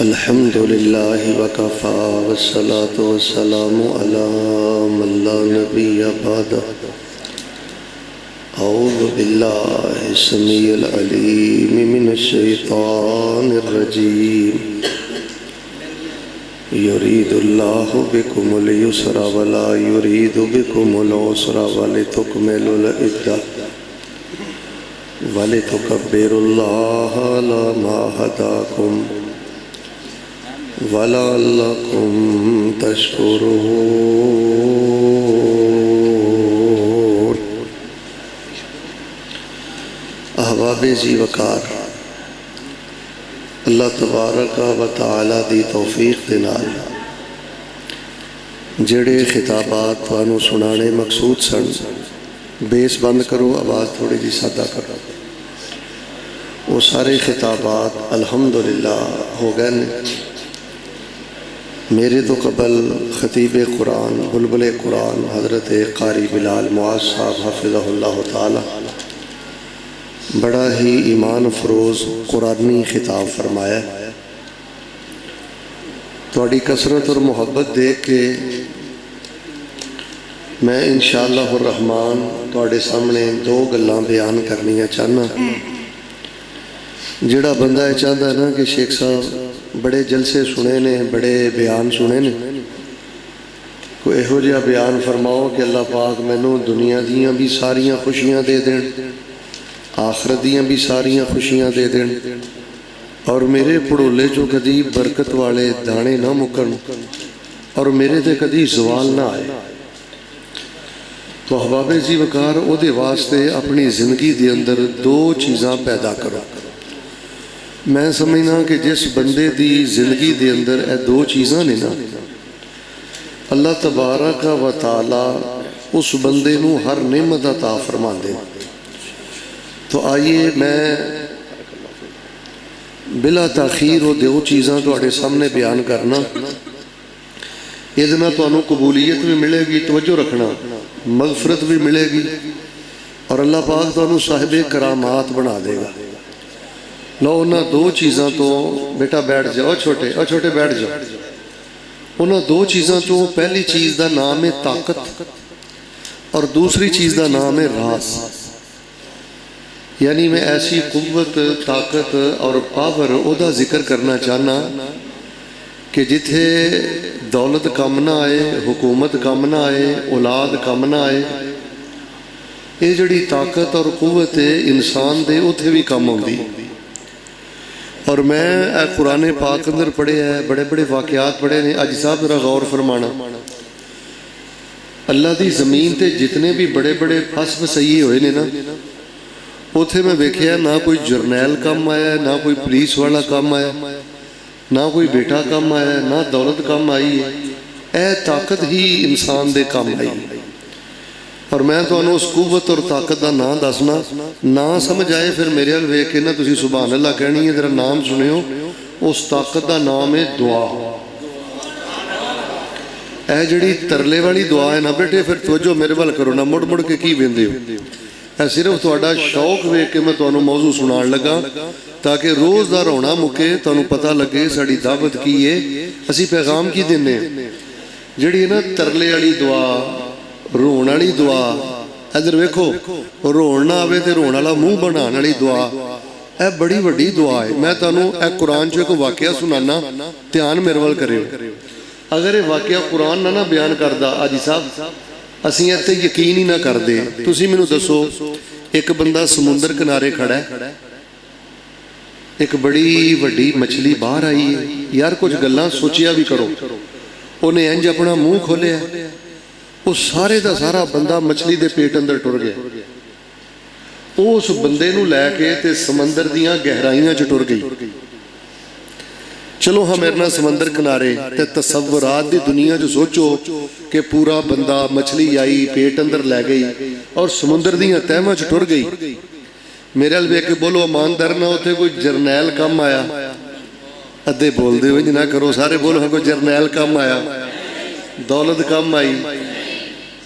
الحمد للہ وکفا والصلاة والسلام علی من لا نبی بعدہ اعوذ باللہ السمیع العلیم من الشیطان الرجیم یرید اللہ بکم اليسر ولا یرید بکم العسر ولتکملوا العدہ وَلِتُكَبِّرُوا اللَّهَ عَلَى مَا هَدَاكُمْ وَلَعَلَّكُمْ تَشْكُرُونَ۔ احباب زی وقار، اللہ تبارک و تعالی دی توفیق دے نال جڑے خطابات تانوں سنانے مقصود سن، بیس بند کرو، آواز تھوڑی جی سادہ کرو، وہ سارے خطابات الحمدللہ ہو گئے نے۔ میرے تو قبل خطیب قرآن بلبل قرآن حضرت قاری بلال معاذ صاحب حفظہ اللہ تعالی بڑا ہی ایمان افروز قرآنی خطاب فرمایا۔ تھوڑی کثرت اور محبت دیکھ کے میں انشاءاللہ الرحمن تھوڑے سامنے دو گلاں بیان کرنیاں چاہنا۔ جڑا بندہ ہے چاہتا ہے نا کہ شیخ صاحب بڑے جلسے سنے نے، بڑے بیان سنے نے، کوئی ایہو جہا بیان فرماؤ کہ اللہ پاک مینوں دنیا دیاں بھی ساریاں خوشیاں دے دین، آخرت دیاں بھی ساریاں خوشیاں دے دین، اور میرے پڑولے جو کدی برکت والے دانے نہ مکن اور میرے تے کدی زوال نہ آئے۔ تو احباب زی وقار او دے واسطے اپنی زندگی دے اندر دو چیزاں پیدا کرو۔ میں سمجھنا کہ جس بندے دی زندگی دے اندر اے دو چیزاں نے نا، اللہ تبارک و تعالی اس بندے نو ہر نعمت عطا فرما دے۔ تو آئیے میں بلا تاخیر وہ دو چیزاں تواڈے سامنے بیان کرنا۔ یہ دن تو انہوں قبولیت بھی ملے گی، توجہ رکھنا، مغفرت بھی ملے گی، اور اللہ پاک تو انہوں صاحب کرامات بنا دے گا۔ لو انہاں دو چیزاں تو بیٹا بیٹھ جاؤ، چھوٹے بیٹھ جاؤ۔ انہاں دو چیزاں تو پہلی چیز دا نام ہے طاقت اور دوسری چیز دا نام ہے راز۔ یعنی میں ایسی قوت، طاقت اور پاور او دا ذکر کرنا چاہنا کہ جتھے دولت کم نہ آئے، حکومت کم نہ آئے، اولاد کم نہ آئے، یہ جڑی طاقت اور قوت ہے انسان دے اتھے بھی کم ہوندی۔ اور میں اے قرآن پاک اندر پڑھے ہیں، بڑے بڑے واقعات پڑھے نے۔ اج صاحب ذرا غور فرمانا، اللہ دی زمین تے جتنے بھی بڑے بڑے پھس پسیے ہوئے نے نا، اتھے میں دیکھیا نہ کوئی جرنیل کم آیا ہے، نہ کوئی پولیس والا کم آیا، نہ کوئی بیٹا کم آیا ہے، نہ دولت کم آئی ہے، اے طاقت ہی انسان دے کم آئی۔ اور میں تو انہوں اس قوت اور طاقت دا نام دسنا، نہ سمجھ آئے پھر میرے حال وے کے نا تسی سبحان اللہ کہنی ہے، ذرا نام سنے ہو۔ اس طاقت دا نام ہے دعا۔ اے جڑی ترلے والی دعا ہے نا بیٹے، پھر توجہ میرے وال کرو نا، مڑ مڑ کے کی بیندے ہو۔ اے صرف تہاڈا شوق وے کے میں تانوں موضوع سنان لگا تاکہ روز دا رونا مکے، تانوں پتہ لگے ساڈی دعوت کی ہے، اسی پیغام کی دینے۔ جڑی ہے نا ترلے والی دعا، رون والی دعا، ادھر ویکھو، رون نہ آوے تے رون والا منہ بنان والی دعا، اے بڑی وڈی دعا ہے۔ میں تانوں اے قرآن چوں ایک واقعہ سنانا، دھیان میرے ول کریو۔ اگر یہ واقعہ قرآن نہ بیان کردا آجی صاحب، اسی ایتھے یقین ہی نہ کر دے۔ تسی مینوں دسو، ایک بندہ سمندر کنارے کھڑا ہے، ایک بڑی وڈی مچھلی باہر آئی ہے۔ یار کچھ گلاں سوچیا بھی کرو۔ انہیں انج اپنا منہ کھولیا، وہ سارے دا سارا بندہ مچھلی دے پیٹ اندر ٹر گیا۔ وہ اس بندے نو لے کے تے سمندر دیاں گہرائیاں چ ٹر گئی۔ چلو ہم ارنا سمندر کنارے تے تصورات دی دنیا جو سوچو کہ پورا بندہ مچھلی آئی پیٹ اندر لے گئی اور سمندر دیاں تہماں چ ٹر گئی۔ میرے حال بے کے بولو ایماندار نہ ہوتے کوئی جرنیل کم آیا، ادھے بول دے ہوئے نہ کرو، سارے بولو ہاں کوئی جرنیل کم آیا، دولت کم آئی۔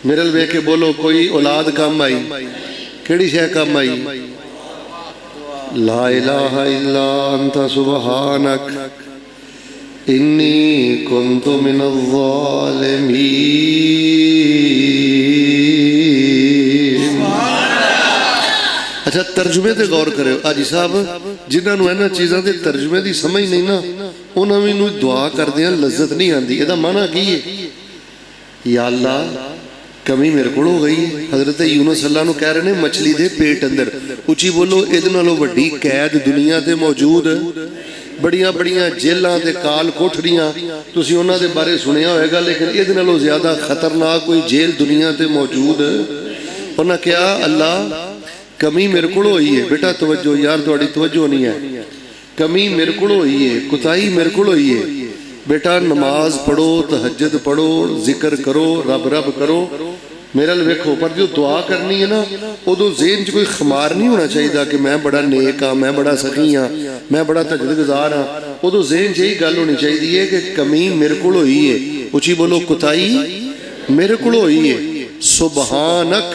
میرے حال بے کے بولو کوئی اولاد کم آئی، کیڑی شے کم آئی؟ لا الہ الا انت سبحانک इन्नी कुन्तु मिनज़्ज़ालिमीन। अच्छा तर्जुमे ते गौर करो हाजी साहब, जिन्होंने इन्होंने चीज़ों के तर्जुमे की समझ नहीं ना, उन्होंने मैनू दुआ करदे लज्जत नहीं आती। ਇਹਦਾ माना की है? या अल्लाह कमी मेरे को हो गई है। हज़रत यूनुस अल्लाह नूं कह रहे हैं मछली दे पेट अंदर, उची बोलो इहदे नालों वड्डी कैद दुनिया ते मौजूद, बड़ियां बड़ियां जेलां ते काल कोठड़ियां तुसीं उन्हां दे बारे सुनिया होएगा, लेकिन इहदे नालों ज़्यादा खतरनाक कोई जेल दुनिया ते मौजूद। उन्हां कहा अल्लाह कमी मेरे को हुई है। बेटा तवज्जो यार, तुहाडी तवज्जो नहीं है। कमी मेरे को हुई है, कुताही मेरे को हुई है। बेटा नमाज पढ़ो, तहज्जुद पढ़ो, जिक्र करो, रब रब करो, मेरे अल वेखो। पर जो दुआ करनी है ना, उदों ज़हन च कोई खमार नहीं होना चाहिए कि मैं बड़ा नेक हाँ, मैं बड़ा सखी हाँ, मैं बड़ा तहज्जुदगुज़ार हाँ। उदों ज़हन च यही गल होनी चाहिए कि कमी मेरे को हुई है। उची बोलो कुताही मेरे को हुई है। सुबहानक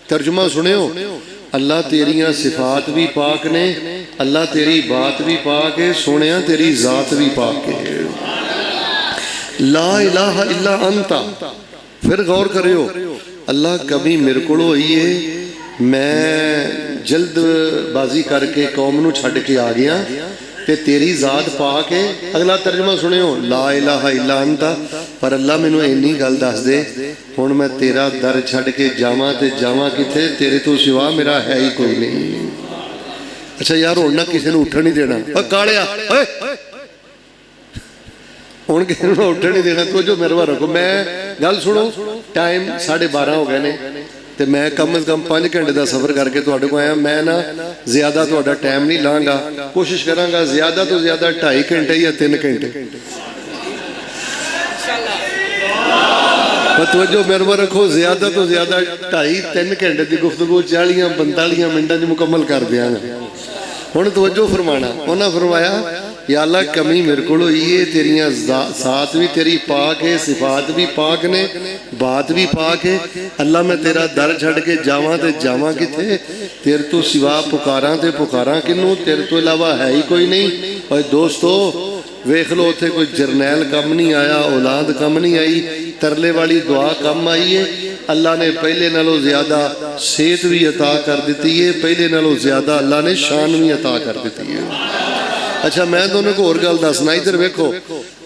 तर्जुमा सुनियो, अल्लाह तेरिया सिफात भी पाक ने, अल्लाह तेरी बात भी पाक है, सोने तेरी जात भी पाक है। ला इलाहा इल्ला अंता। फिर गौर करियो, अल्लाह कभी मेरे को हुई है, मैं जल्दबाजी करके कौम नूं छड्ड के आ गया ते तेरी जात पाक है। अगला तर्जमा सुनियो, ला इलाहा इल्ला अंता, पर अल्लाह मैनू इन्नी गल दस दे, हुण मैं तेरा दर छड्ड के जावां ते जावां किथे, तेरे तो सिवा मेरा है ही कोई नहीं। अच्छा यार हुण ना किसी नूं उठण नहीं देना। कालिया हुण किसी नूं उठण नहीं देना, तो जो मेरे वाल रखो। मैं गल सुनो, टाइम 12:30 हो गए ने ते मैं कम से कम 5 घंटे का सफ़र करके तुहाडे कोल आया। मैं ना ज़्यादा तुहाडा टाइम नहीं लाँगा, कोशिश कराँगा ज़्यादा तो ज़्यादा 2.5 घंटे या 3 घंटे। तवज्जो मेरे को रखो, ज़्यादा तो ज़्यादा 2.5-3 घंटे की गुफ्तगू 40-45 मिनटां मुकम्मल कर देंगे। हुण तवज्जो फरमाना, उन्हें फरमाया या अल्लाह कमी मेरे को हुई है, तेरिया साथ भी तेरी पाक है, सिफात भी पाक ने, बात भी पाक है। अल्लाह मैं तेरा दर छड़ के जावां ते जावां किथे, तेरे तो सिवा पुकारां ते पुकारां किनू, तेरे तो इलावा है ही कोई नहीं। और दोस्तों वेख लो, उत्थे कोई जरनैल कम नहीं आया, औलाद कम नहीं आई, तरले वाली दुआ कम आई है। अल्लाह ने पहले नालों ज़्यादा सेहत भी अता कर दी है, पहले नालों ज़्यादा अल्लाह ने शान भी अता कर दी है। अच्छा मैं तुहानूं एक होर गल दसना, इधर वेखो,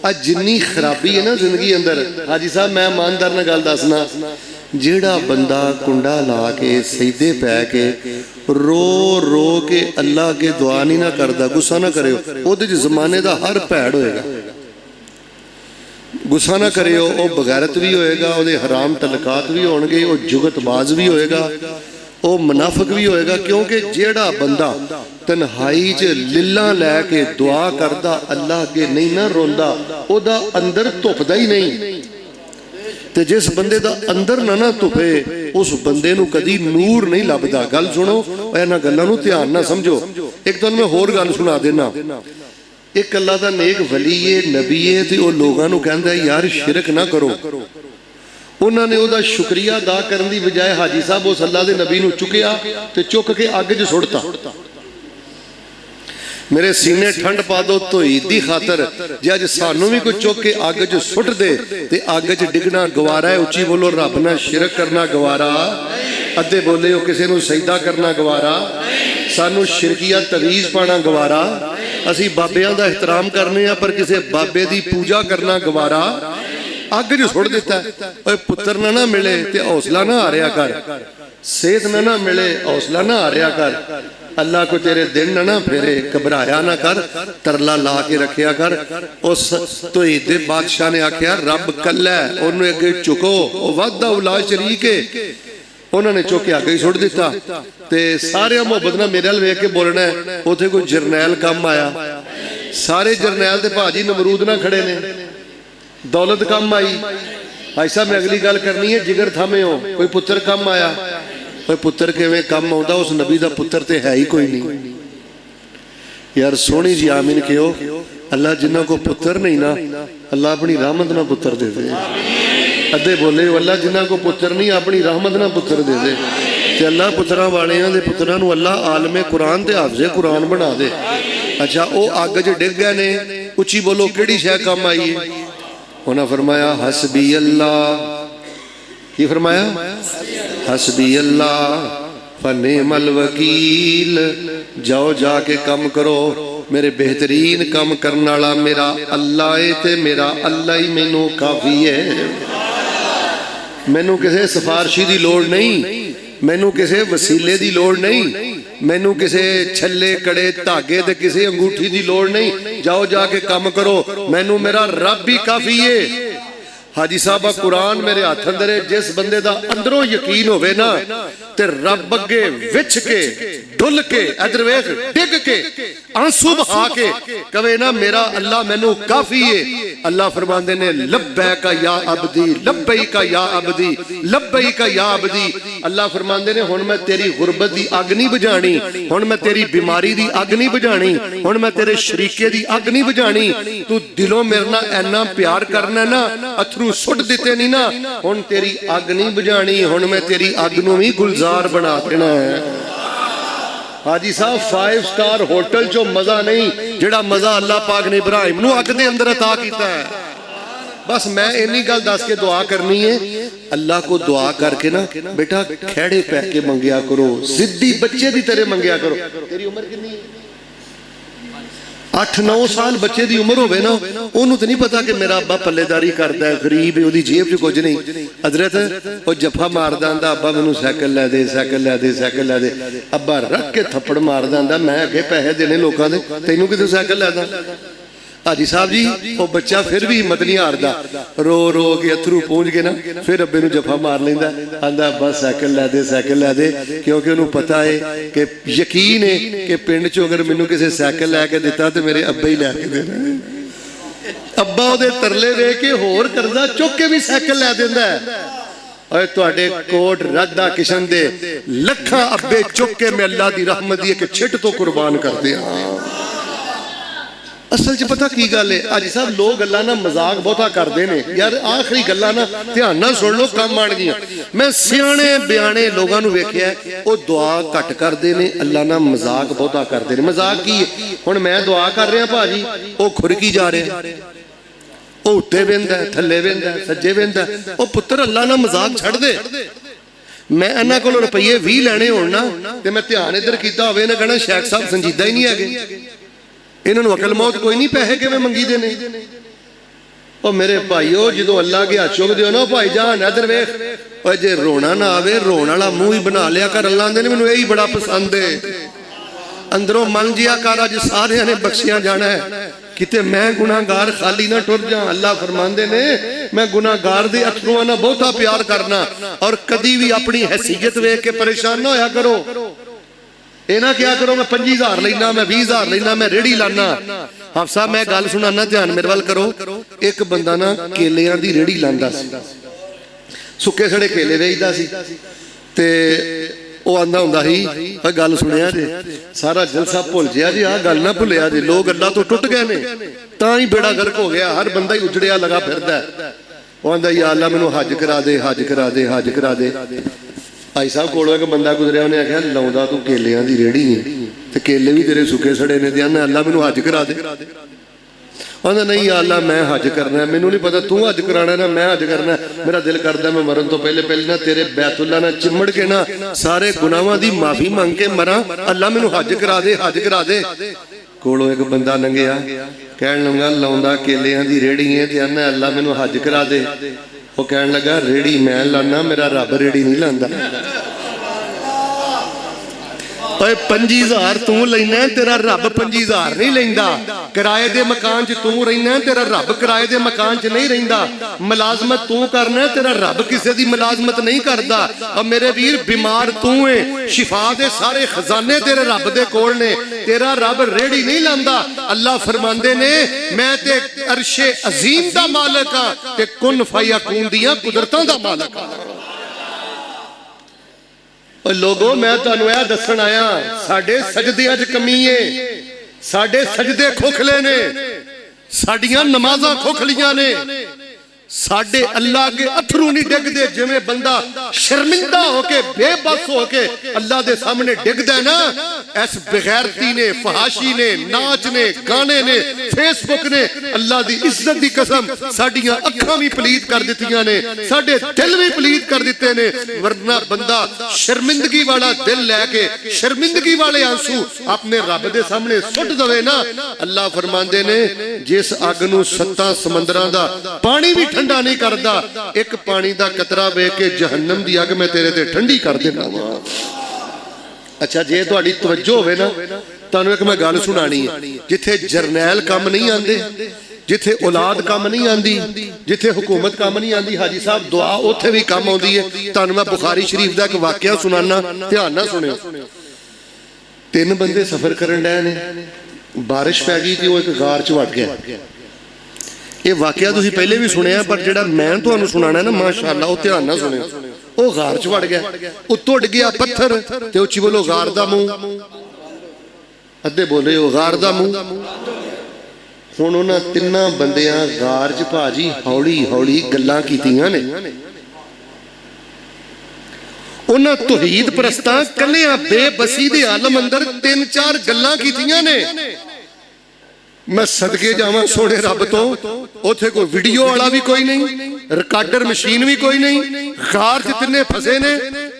अज जिन्नी खराबी है ना जिंदगी अंदर, हाजी साहब मैं ईमानदार नाल गल दसना, जिहड़ा बंदा कुंडा ला के सजदे पै के रो रो के अल्लाह के दुआ नहीं ना करता, गुस्सा ना करियो, उहदे च ज़माने का हर भैड़ होएगा। गुस्सा ना करियो, वह बगैरत भी होएगा, वो हराम तलकात भी होणगे, वो जुगतबाज भी होएगा, वो मुनाफिक भी होएगा। क्योंकि जेड़ा बंदा तन्हाई च लिल्ला लैके दुआ करदा, अल्लाह अगे नहीं ना रोंदा, ओदा अंदर धुपदा ही नहीं। ते जिस बंदे दा अंदर ना धुपे, उस बंदे नूं कदी नूर नहीं लभदा। गल सुनो, इन्हां गल्लां नूं ध्यान ना समझो। एक तुहानूं मैं होर गल सुना देना। एक अल्लाह दा नेक वली है, नबी है, ते ओह लोगां नूं कहंदा यार शिरक ना करो। उन्होंने उसका शुक्रिया अदा करने की बजाय हाजी साहब उस अल्लाह के नबी नूं चुकिया ते चुक के अग च सुट्टा। मेरे सीने ठंड पा दो धोई दी खातर, जे अज सानू भी कोई चुक के अग च सुट दे ते अग च डिगना गवारा है। उची बोलो रब नाल शिरक करना गवारा, अद्धे बोले हो किसी नूं सजदा करना गवारा, सानू शिरकिया तवीज़ पाना गवारा, असी बाबियां दा एहतराम करने पर किसी बाबे की पूजा करना गवारा। अग च सुट दिता। पुत्र ना मिले तो हौसला ना हारिया कर, सेहत ना मिले हौसला ना हारिया कर, अल्लाह को तेरे दिन ना फेरे घबराया ना कर, तरला ला के रखिया कर। उस तौहीद बादशाह ने आख्या रब कल्ला है, उन्होंने अगे चुको, वादा उला शरीक है। उन्होंने चुक के अगे सुट दिता ते सारे मुहब्बत ना मेरे अल वेख के बोलना है। उथे कोई जरनैल कम आया, सारे जरनैल ते भाजी नमरूद ना खड़े ने, दौलत कम आई। ऐसा मैं अगली गल करनी है, जिगर थामे हो, कोई पुत्र कम आया। कोई पुत्र किवें कम आउंदा, उस नबी दा पुत्र ते है ही कोई नहीं। यार सोहनी जी आमीन कहो। अल्लाह जिन्हां को पुत्र नहीं ना, अल्लाह अपनी रहमत ना पुत्र दे दे। अद्धे बोले अल्लाह जिन्हां को पुत्र नहीं, अपनी रहमत ना पुत्र दे दे। ते अल्लाह पुत्रां वालियां दे पुत्रां नूं अल्लाह आलमे कुरान ते हाफिज़े कुरान बना दे। अच्छा वो अग च डिग गए ने, उच्ची बोलो केड़ी शै काम आई है? उन्हें फरमाया हसबी अल्लाह। की फरमाया? हसबी अल्लाह फनेमल वकील। जाओ जाके कम करो, मेरे बेहतरीन कम करने वाला मेरा अल्लाह है ते मेरा अल्लाह ही मैनू काफ़ी है। मैनू किसी सिफारशी की लोड़ नहीं, मैनू किसी वसीले की लोड़ नहीं, मैनू किसी छल्ले कड़े धागे ते किसी अंगूठी की लोड़ नहीं। जाओ जाके कम करो, मैनू मेरा रब ही काफ़ी है। हाजी साहब कुरान मेरे हाथ अंदर है। जिस बंदे दा अंदरों यकीन होवे ना ते रब अगे विच के डुल के इधर वेख डिग के आंसू बहा के कवे ना मेरा अल्लाह मैनू काफी है। अल्लाह फरमांदे ने लब्बैका या अब्दी, लब्बैका या अब्दी, लब्बैका या अब्दी। अल्लाह फरमांदे ने हुण मैं तेरी गुरबत दी अग नहीं बुझानी, हुण मैं तेरी बीमारी दी अग नहीं बुझानी, हुण मैं तेरे शरीके दी अग नहीं बुझानी। तू दिलों मेरे नाल ऐना प्यार करना ना, अथरू सुट दिते नहीं ना, हुण तेरी अग नहीं बुझानी, हुण मैं तेरी अग नूं भी गुलजार बना देना है। हाजी साहब 5 स्टार होटल चो मजा नहीं जिहड़ा मजा अल्लाह पाक ने इब्राहिम नूं अग दे अंदर अता कीता है। बस मैं इन्नी गल दस के दुआ करनी है। अल्लाह को दुआ करके ना बेटा खेड़े पै के मंगिया करो, जिद्दी बच्चे की तरह मंगिया करो। तेरी उम्र कितनी है? 8-9 साल बच्चे की उम्र होवे ना, उन्होंने तो नहीं पता कि मेरा अब्बा पल्लेदारी करता है, गरीब है, उसकी जेब च कुछ नहीं। हजरत वो जफा मारदा आंदा अब्बा मैनू साइकिल लै दे, साइकिल लै दे, साइकिल लै दे। अब्बा रख के थप्पड़ मारदा आंदा मैं अगे पैसे देने लोगों के, तैनू कितों साइकिल लैदा? हाजी साहब जी वो बच्चा फिर भी हिम्मत नहीं हारदा, रो रो के अथरू पहुंच के ना फिर अब्बे नूं जफा मार लैंदा, आंदा अब्बा साइकिल लै दे, साइकिल लै दे। क्योंकि उन्होंने पता है कि यकीन है कि पिंड चो अगर मैनू किसी साइकिल लैके दिता तो मेरे अब्बे ही लैके देना। अब्बा उहदे तरले वेख के होर करदा चुक के भी साइकिल लै दिंदा है। और तुहाडे कोट राधा किशन दे लखां अब्बे चुक के मैं अल्लाह दी रहमत दी एक छिट तो कुर्बान कर दिया। असल च पता की गल है हाजी साहब, लोग गल्लां ना मजाक बहुता करते हैं यार, आखिरी गल्लां ना ध्यान नाल सुन लो, काम आण गईयां। मैं सियाणे बयाने लोगों नूं वेखिया वो दुआ घट करते हैं, अल्लाह नाल मजाक बहुता करते हैं। मजाक की है? हुण मैं दुआ कर रहा भाजी, वो खुरकी जा रहा, वो उत्ते वेंदा थल्ले वेंदा सज्जे वेंदा। वो पुत्र अल्लाह नाल मजाक छड़ दे। मैं इन्हां कोलों रुपये 20 लैणे होण ना ते मैं ध्यान इधर कीता होवे ना कहना शेख साहब संजीदा ही नहीं है, इन्होंने अकल मौत कोई नहीं, पैसे किवें मंगी दे ने। ओ मेरे भाईओ जो अल्लाह के हाथ चुक दिओ ना भाई जान इधर वेख, ओ जे रोना ना आवे रोण वाला मुंह ही बना लिया कर। अल्लाह आंदे ने मैनूं यही बड़ा पसंद है, अंदरों मन जिया कर अज सारियां ने बख्शिया जाना है, किते मैं गुनाहगार खाली ना टुर जा। अल्लाह फरमांदे ने मैं गुनाहगार दे अथरूआं नाल बहुता प्यार करना, और कदी भी अपनी हैसियत वेख के परेशान ना होया करो। ये ना क्या करो मैं 25,000 लेना, मैं 20,000 लेना, मैं रेड़ी लाना। हफ्सा मैं गल सुनाना, ध्यान मेरे वाल करो। एक बंदा ना केलियां दी रेड़ी लांदा सी, सुक्के सड़े केले वेचदा सी ते ਉਹ ਆਂਦਾ ਹੁੰਦਾ ਸੀ ਗੱਲ ਸੁਣਿਆ ਜੇ ਸਾਰਾ ਜਲਸਾ ਭੁੱਲ ਜਿਆ ਜੀ, ਆਹ ਗੱਲ ਨਾ ਭੁੱਲਿਆ ਜੇ, ਲੋਕ ਅੱਲਾ ਤੋਂ ਟੁੱਟ ਗਏ ਨੇ ਤਾਂ ਹੀ ਬੇੜਾ ਗਰਕ ਹੋ ਗਿਆ, ਹਰ ਬੰਦਾ ਹੀ ਉਜੜਿਆ ਲਗਾ ਫਿਰਦਾ। ਉਹ ਆਂਦਾ ਯਾ ਅੱਲਾ ਮੈਨੂੰ ਹੱਜ ਕਰਾ ਦੇ, ਹੱਜ ਕਰਾ ਦੇ, ਹੱਜ ਕਰਾ ਦੇ। ਭਾਈ ਸਾਹਿਬ ਕੋਲੋਂ ਇੱਕ ਬੰਦਾ ਗੁਜ਼ਰਿਆ, ਉਹਨੇ ਆਖਿਆ ਲਾਉਂਦਾ ਤੂੰ ਕੇਲਿਆਂ ਦੀ ਰੇੜੀ ਹੈ ਤੇ ਕੇਲੇ ਵੀ ਤੇਰੇ ਸੁੱਕੇ ਸੜੇ ਨੇ, ਤੇ ਆਂਦਾ ਅੱਲਾ ਮੈਨੂੰ ਹੱਜ ਕਰਾ ਦੇ। आंदा नहीं या अल्लाह मैं हज करना है, मैनू नहीं पता तू हज कराना ना मैं हज करना, मेरा दिल करता मैं मरन तो पहले पहले ना तेरे बैतुल्ला ना चिमड़ के ना सारे गुनाहां दी माफी मंग के मरा। अल्लाह मैनू हज करा दे, हज करा दे। कोलों एक बंदा लंघिया, कहन लगा लाउंदा केलियां दी रेड़ी है ते आंदा अल्लाह मैनू हज करा दे। वो कहन लगा रेड़ी मैं लाना, मेरा रब रेड़ी नहीं लांदा। 25,000 तू लेना, तेरा रब 25,000 नहीं लेंदा। किराए दे मकान च तू रहना, तेरा रब किराए दे मकान च नहीं रहिंदा। मुलाजमत तू करना, तेरा रब किसी दी मुलाजमत नहीं करदा। और मेरे वीर बीमार तू है, शिफा दे सारे खजाने तेरे रब दे कोल ने, तेरा रब रेड़ी नहीं लांदा। अल्लाह फरमांदे ने मैं ते अर्शे अजीम दा मालिक हां ते कुन फयकून दियां कुदरतां दा मालिक हां। लोगो मैं तुहानू यह दसन आया, साडे सजदियां च कमी है, साडे सजदे खोखले ने, साडियां नमाज़ां खोखलियां ने, साडे अल्लाह के अथरू नहीं डिगदे। जिवें बंदा शर्मिंदा होके बेबस होके अल्लाह दे सामने डिगदा ना, इस बेगैरती ने, फहाशी ने, नाच ने, गाने ने, फेसबुक ने अल्लाह दी इज्जत दी कसम साडियां अखां भी पलीत कर दित्तियां ने, साडे दिल भी पलीत कर दिते ने। वरना बंदा शर्मिंदगी वाला दिल लैके, शर्मिंदगी वाले आंसू अपने रब दे सामने सुट दवे ना, अल्लाह फरमांदे ने जिस अग नूं 7 समंदरां दा पानी भी ठंडा नहीं करदा, एक पानी दा कतरा वेख के जहन्नम दी अग मैं तेरे ते ठंडी कर देना वा। अच्छा जे तुहाडी तवज्जो होवे ना, तुहानू एक मैं गल सुनानी है, जिथे जरनैल कम नहीं आंदे, जिथे औलाद कम नहीं आंदी, जिथे हुकूमत कम नहीं आंदी, हाजी साहब दुआ उत्थे भी कम आउंदी है। तुहानू मैं बुखारी शरीफ दा एक वाकया सुनाना, ध्यान नाल सुनियो। 3 बंदे सफर करन डए ने, बारिश पै गई ते वो एक गार च वड़ गया। ये वाकया तुसीं पहले भी सुनिया, पर जिहड़ा मैं तुहानू सुनाना ना माशाअल्लाह वो ध्यान नाल सुनियो। वो गार च वड़ गया, उत्तों उड़ गया पत्थर ते उच्ची बोलो गार दा मूंह, अद्धे बोले वो गार दा मूंह। हुण उन्हां 3 बंदियां गार च भाजी हौली हौली गल्लां कीतियां ने। उन्हां तौहीद परस्तां कल्लियां बेबसी दे आलम अंदर 3-4 गल्लां कीतियां ने। मैं सदके जावां सोने रब तो, उथे कोई वीडियो वाला भी कोई नहीं, रिकॉर्डर मशीन भी कोई नहीं, गार च 3 फसे ने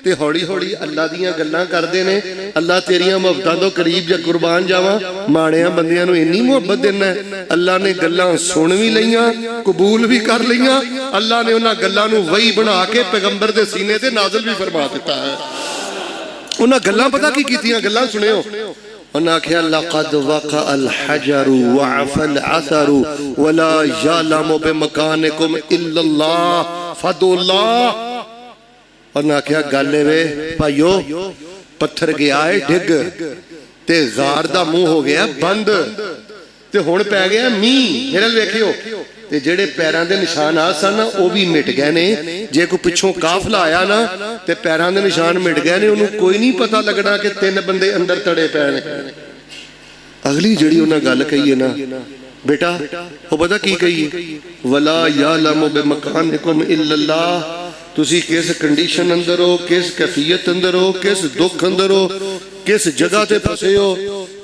ते हौली हौली अल्लाह दीयां गल्लां करदे ने। अल्लाह तेरियां मुहब्बतां तो करीब जा कुर्बान जावां, माड़ियां बंदियां नूं इन्नी मुहब्बत देना है। अल्लाह ने गल्लां सुन भी लईयां, कबूल भी कर लईयां। अल्लाह ने उन्हां गल्लां नूं वही बना के पैगंबर दे सीने ते नाज़िल भी फरमा दिता है। उन्हां गल्लां पता की कीतियां, गल्लां सुनियो। उन्हें आख्या लक़द वक़अ अल हजरु वअफ़ल असरु वला यअलमु बिमकानिकुम इल्लल्लाह फदुल्लाह। उन्हें आख्या गल वे भाइयो, पत्थर गया है डिग ते गार दा मुंह हो गया बंद ते हुण पै गया मींह। मेरे वेखियो ते जेड़े पैरां दे निशान आ सन वो भी मिट गए ने। जे कोई पिछों काफला आया ना ते पैरां दे निशान मिट गए ने, उन्होंने कोई नहीं पता लगना कि 3 बंदे अंदर तड़े पै ने। अगली जिहड़ी उन्हें गल कही है ना बेटा, वो पता की कही है, वला यालमु बिमकानिकुम इल्लल्लाह। तुसी किस कंडीशन अंदर हो, किस कैफियत अंदर हो, किस दुख अंदर हो, किस जगह ते फसे हो,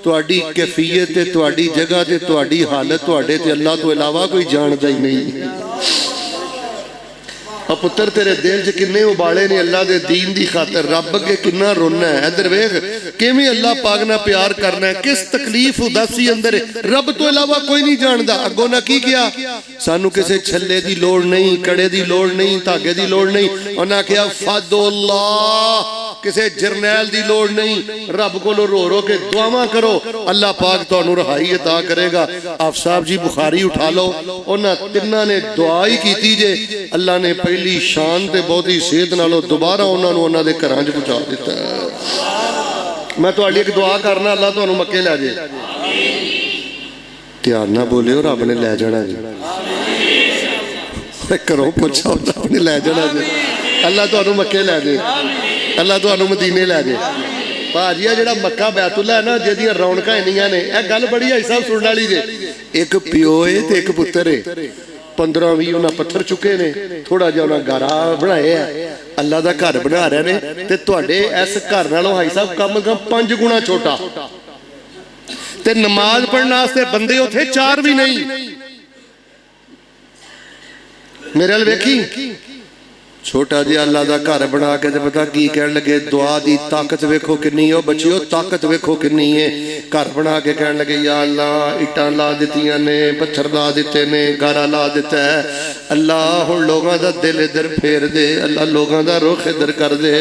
तुहाडी कैफियत ते तुहाडी जगह ते तुहाडी हालत तुहाडे ते अल्लाह तो इलावा कोई जानदा ही नहीं। और पुत्र तेरे दिल च किन्ने उबाले ने अल्लाह दे दीन दी खातर, रब अगे किन्ना रोना है। इधर वेख किवें अल्लाह पाक नाल प्यार करना है, किस तकलीफ उदासी अंदर रब तो इलावा कोई नहीं जानदा। अगों ना की किया, सानू किसे छल्ले दी लोड़ नहीं, कड़े दी लोड़ नहीं, धागे दी लोड़ नहीं। उन्हें आख्या फदुल्लाह, किसे जरनैल दी लोड़ नहीं। रब कोलों रो रो के दुआवां करो, अल्लाह पाक तुहानू रहाई अता करेगा। आप साहब जी बुखारी उठा लो, उन्हां 3 ने दुआ ही कीती जे, अल्लाह ने पहली शान ते बहुती सेहत नालों दोबारा उन्हां नूं उन्हां दे घरां च पहुंचा दिता। मैं तुहाडी एक दुआ करना, अल्लाह तुहानू मक्के लै जे। ध्यान ना बोलियो, रब ने लै जाना जी। करो पुछो, रब ने लै जाना जी। अल्लाह तुहानू मक्के लै जे, अल्लाह तुहानू मदीने लै जे। भाजी आ जिहड़ा मक्का बैतुल्ला है ना, जिहदियां रौनकां इन्नियां ने, यह गल बड़ी है साहब सुनने वाली जे। एक प्यो है ते एक पुत्तर है, 15-20 उन्हें पत्थर चुके ने, थोड़ा जिहा उन्हें गारा बनाया, अल्लाह का घर बना रहे ने। ते तुहाडे इस घर नालों भाई साहब कम से कम 5 गुणा छोटा, ते नमाज पढ़ने वास्ते बंदे उत्थे 4 भी नहीं। मेरे अल वेखी छोटा जिहा अल्लाह का घर बना के ते पता की कहन लगे, दुआ दी ताकत वेखो किन्नी हो बच्चियो, ताकत वेखो किन्नी है। घर बना के कहन लगे, या अल्लाह इट्टां ला दित्तियां ने, पत्थर ला दिते ने, गारा ला दिता है। अल्लाह हुण लोगां दा दिल इधर फेर दे, अल्लाह लोगां दा रुख इधर कर दे।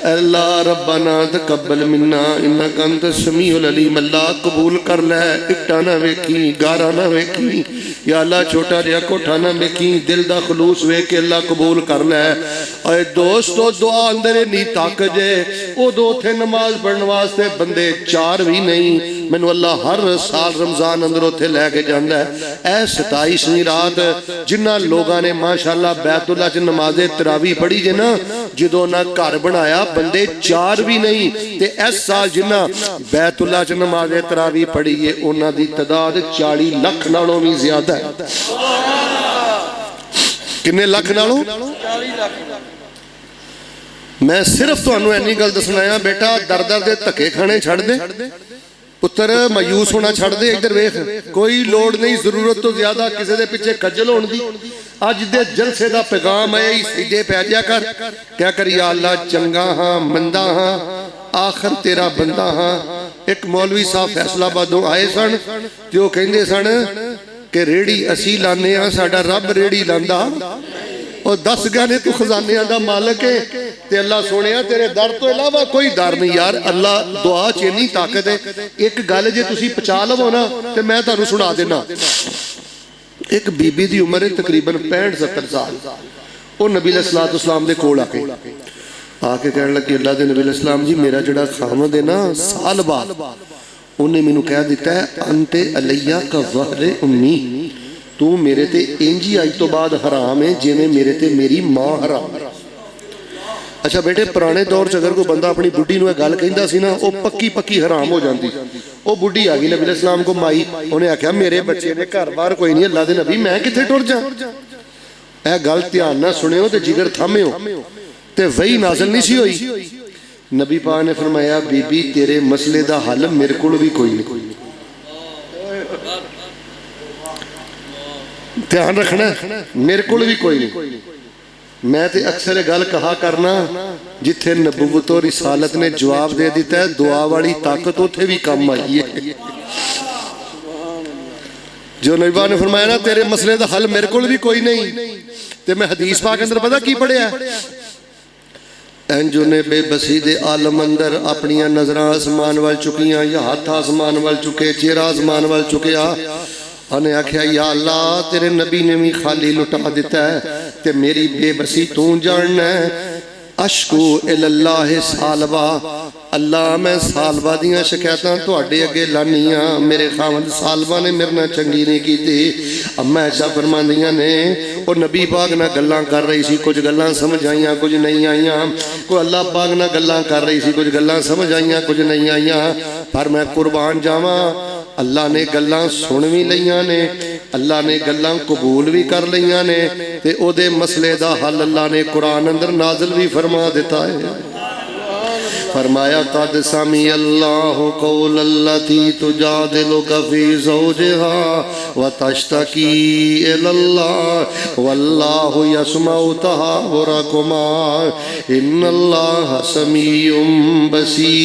अल्लाह रब्बना तकब्बल मिन्ना इन्नका अंत समीउल अलीम। अल्लाह कबूल कर लै, इट्टां ना वेखी, गारा ना वेखी। या अल्लाह छोटा जिहा कोठा ना वेखी, दिल दा खलूस वेख के अल्लाह कबूल कर लै। और दोस्तों दुआ अंदर इन्नी ताकत है, उदों उत्थे नमाज पढ़ने वास्ते बंदे 4 भी नहीं। मैनू अल्लाह हर साल रमजान अंदर उत्थे लैके जांदा है। 27वीं रात जिन्हां लोगों ने माशाअल्लाह बैतुल्ला च नमाज़े तरावी पढ़ी जे ना, जदों ना घर बनाया बंदे 4 भी नहीं। ते इस साल जिन्हां बैतुल्ला च नमाज़े तरावी पढ़ी है, उन्हां दी तादाद 40 लाख नालों भी ज्यादा है। किन्ने लाख नालों? मैं सिर्फ तुहानू इन्नी गल दसना है बेटा, दर दर दे धक्के खाने छड़ दे पुत्र, मायूस होना छड़ दे। इधर वेख, कोई लोड़ नहीं जरूरत तो ज्यादा किसी दे पिछे खज्जल होने दी। अज दे जलसे दा पैगाम है, सीधे पै जा कर, क्या कर या अल्लाह चंगा हाँ मंदा हाँ आखिर तेरा बंदा हाँ। एक मौलवी साहब फैसलाबादों आए सन ते ओह कहंदे सन कि रेड़ी असी लाने आ, साडा रब रेड़ी लांदा। और 10 गहने तू खजानिया का मालक है ते अल्लाह सोने तेरे दर तो इलावा कोई दर नहीं यार। अल्लाह दुआ च इन्नी ताकत है। एक गल जे तुसी पचा लवो ना ते मैं तुहानू सुना देना। एक बीबी दी उम्र है तकरीबन 65-70 साल। वो नबी अलैहिस्सलाम दे कोल आके कहने लगी, अल्लाह दे नबी अलैहिस्सलाम जी, मेरा जिहड़ा खामद है ना साल बाद उन्हें मैनू कह दिता है अंते अलैया का ज़हरे उम्मी, तू मेरे ते इंज ही अज तो बाद हराम है जिवें मेरे ते मेरी मां हराम है। अच्छा बेटे, पुराने दौर च अगर कोई बंदा अपनी बुढ़ी नूं गल कहंदा सी ना, वो पक्की पक्की हराम हो जाती। वो बुढ़ी आ गई नबी अलैहिस्सलाम को माई, उन्हें आख्या मेरे बच्चे ने घर बार कोई नहीं, अल्लाह दे नबी मैं कित्थे टुर जा। यह गल ध्यान नाल सुनियो ते जिगर थामियो। ते वही नाज़िल नहीं सी होई। नबी पाक ने फरमाया, बीबी तेरे मसले दा हल मेरे कोल भी कोई नहीं। ध्यान रखना, मेरे को भी कोई नहीं। मैं तो अक्सर गल कहा करना, जिथे नबूवत और रिसालत ने जवाब दे दिता है, दुआ वाली ताकत उथे भी कम आई है। जो नबी पाक ने फरमाया ना तेरे मसले का हल मेरे को भी कोई नहीं, तो मैं हदीस पाक अंदर पता की पढ़िया, इंज ने बेबसी दे आलम अंदर अपनी नजर आसमान वाल चुकिया, या हाथ आसमान वाल चुके, चेहरा आसमान वाल चुकया। उन्हें आख्या या अल्लाह तेरे नबी ने भी खाली लुटा दिता है, ते मेरी बेबसी तू जानना है। अशकू इल्लाह सालबा, अल्लाह मैं सालबा दियां शिकायतां तुहाडे अगे लानियां, मेरे खावंद सालबा ने मेरे नाल चंगी नहीं कीती। अम्मा ऐसा फरमांदियां ने, और नबी पाक नाल गल्लां कर रही सी, कुछ गल्लां समझ आईयां कुछ नहीं आईयां। कोई अल्लाह पाक नाल गल्लां कर रही सी, कुछ गल्लां समझ आईयां कुछ नहीं आईयां। पर मैं कुर्बान जावां, अल्लाह ने गल्लां सुन भी लईयां ने, अल्लाह ने गल्लां कबूल भी कर लईयां ने, ते ओदे मसले दा हल अल्लाह ने कुरान अंदर नाज़िल भी फरमा दिता है। फरमाया कद समी अल्लाह कौल अल्लती तुजादिलुका फी ज़ौजिहा व तश्तकी इलल्लाह वल्लाहु यस्मउ तहावुरकुमा इन्नल्लाह समीउम बसीर।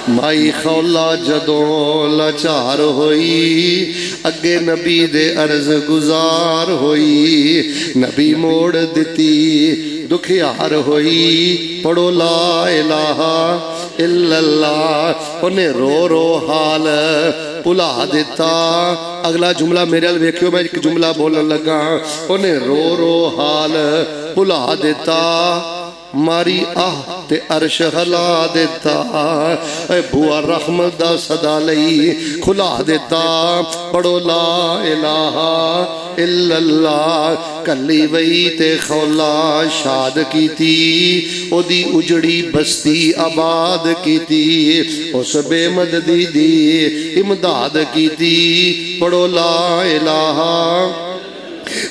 माई खौला जदों लाचार होई, अगे नबी दे अर्ज गुजार होई, नबी मोड़ दिती दुखियार होई, पढ़ो ला इलाहा इल्लल्लाह। उन्हें रो रो हाल भुला दिता। अगला जुमला मेरे अल वेखियो, मैं एक जुमला बोलन लगा। उन्हें रो रो हाल भुला दिता, मारी आह ते अर्श हला दिता, बुआ रहमत दा सदा लई खुला दिता। पढ़ो ला इलाहा इल्लल्लाह। कली वही ते खौला शाद कीती, ओदी उजड़ी बस्ती आबाद कीती, उस बेमददी दी इमदाद कीती। पढ़ो ला इलाहा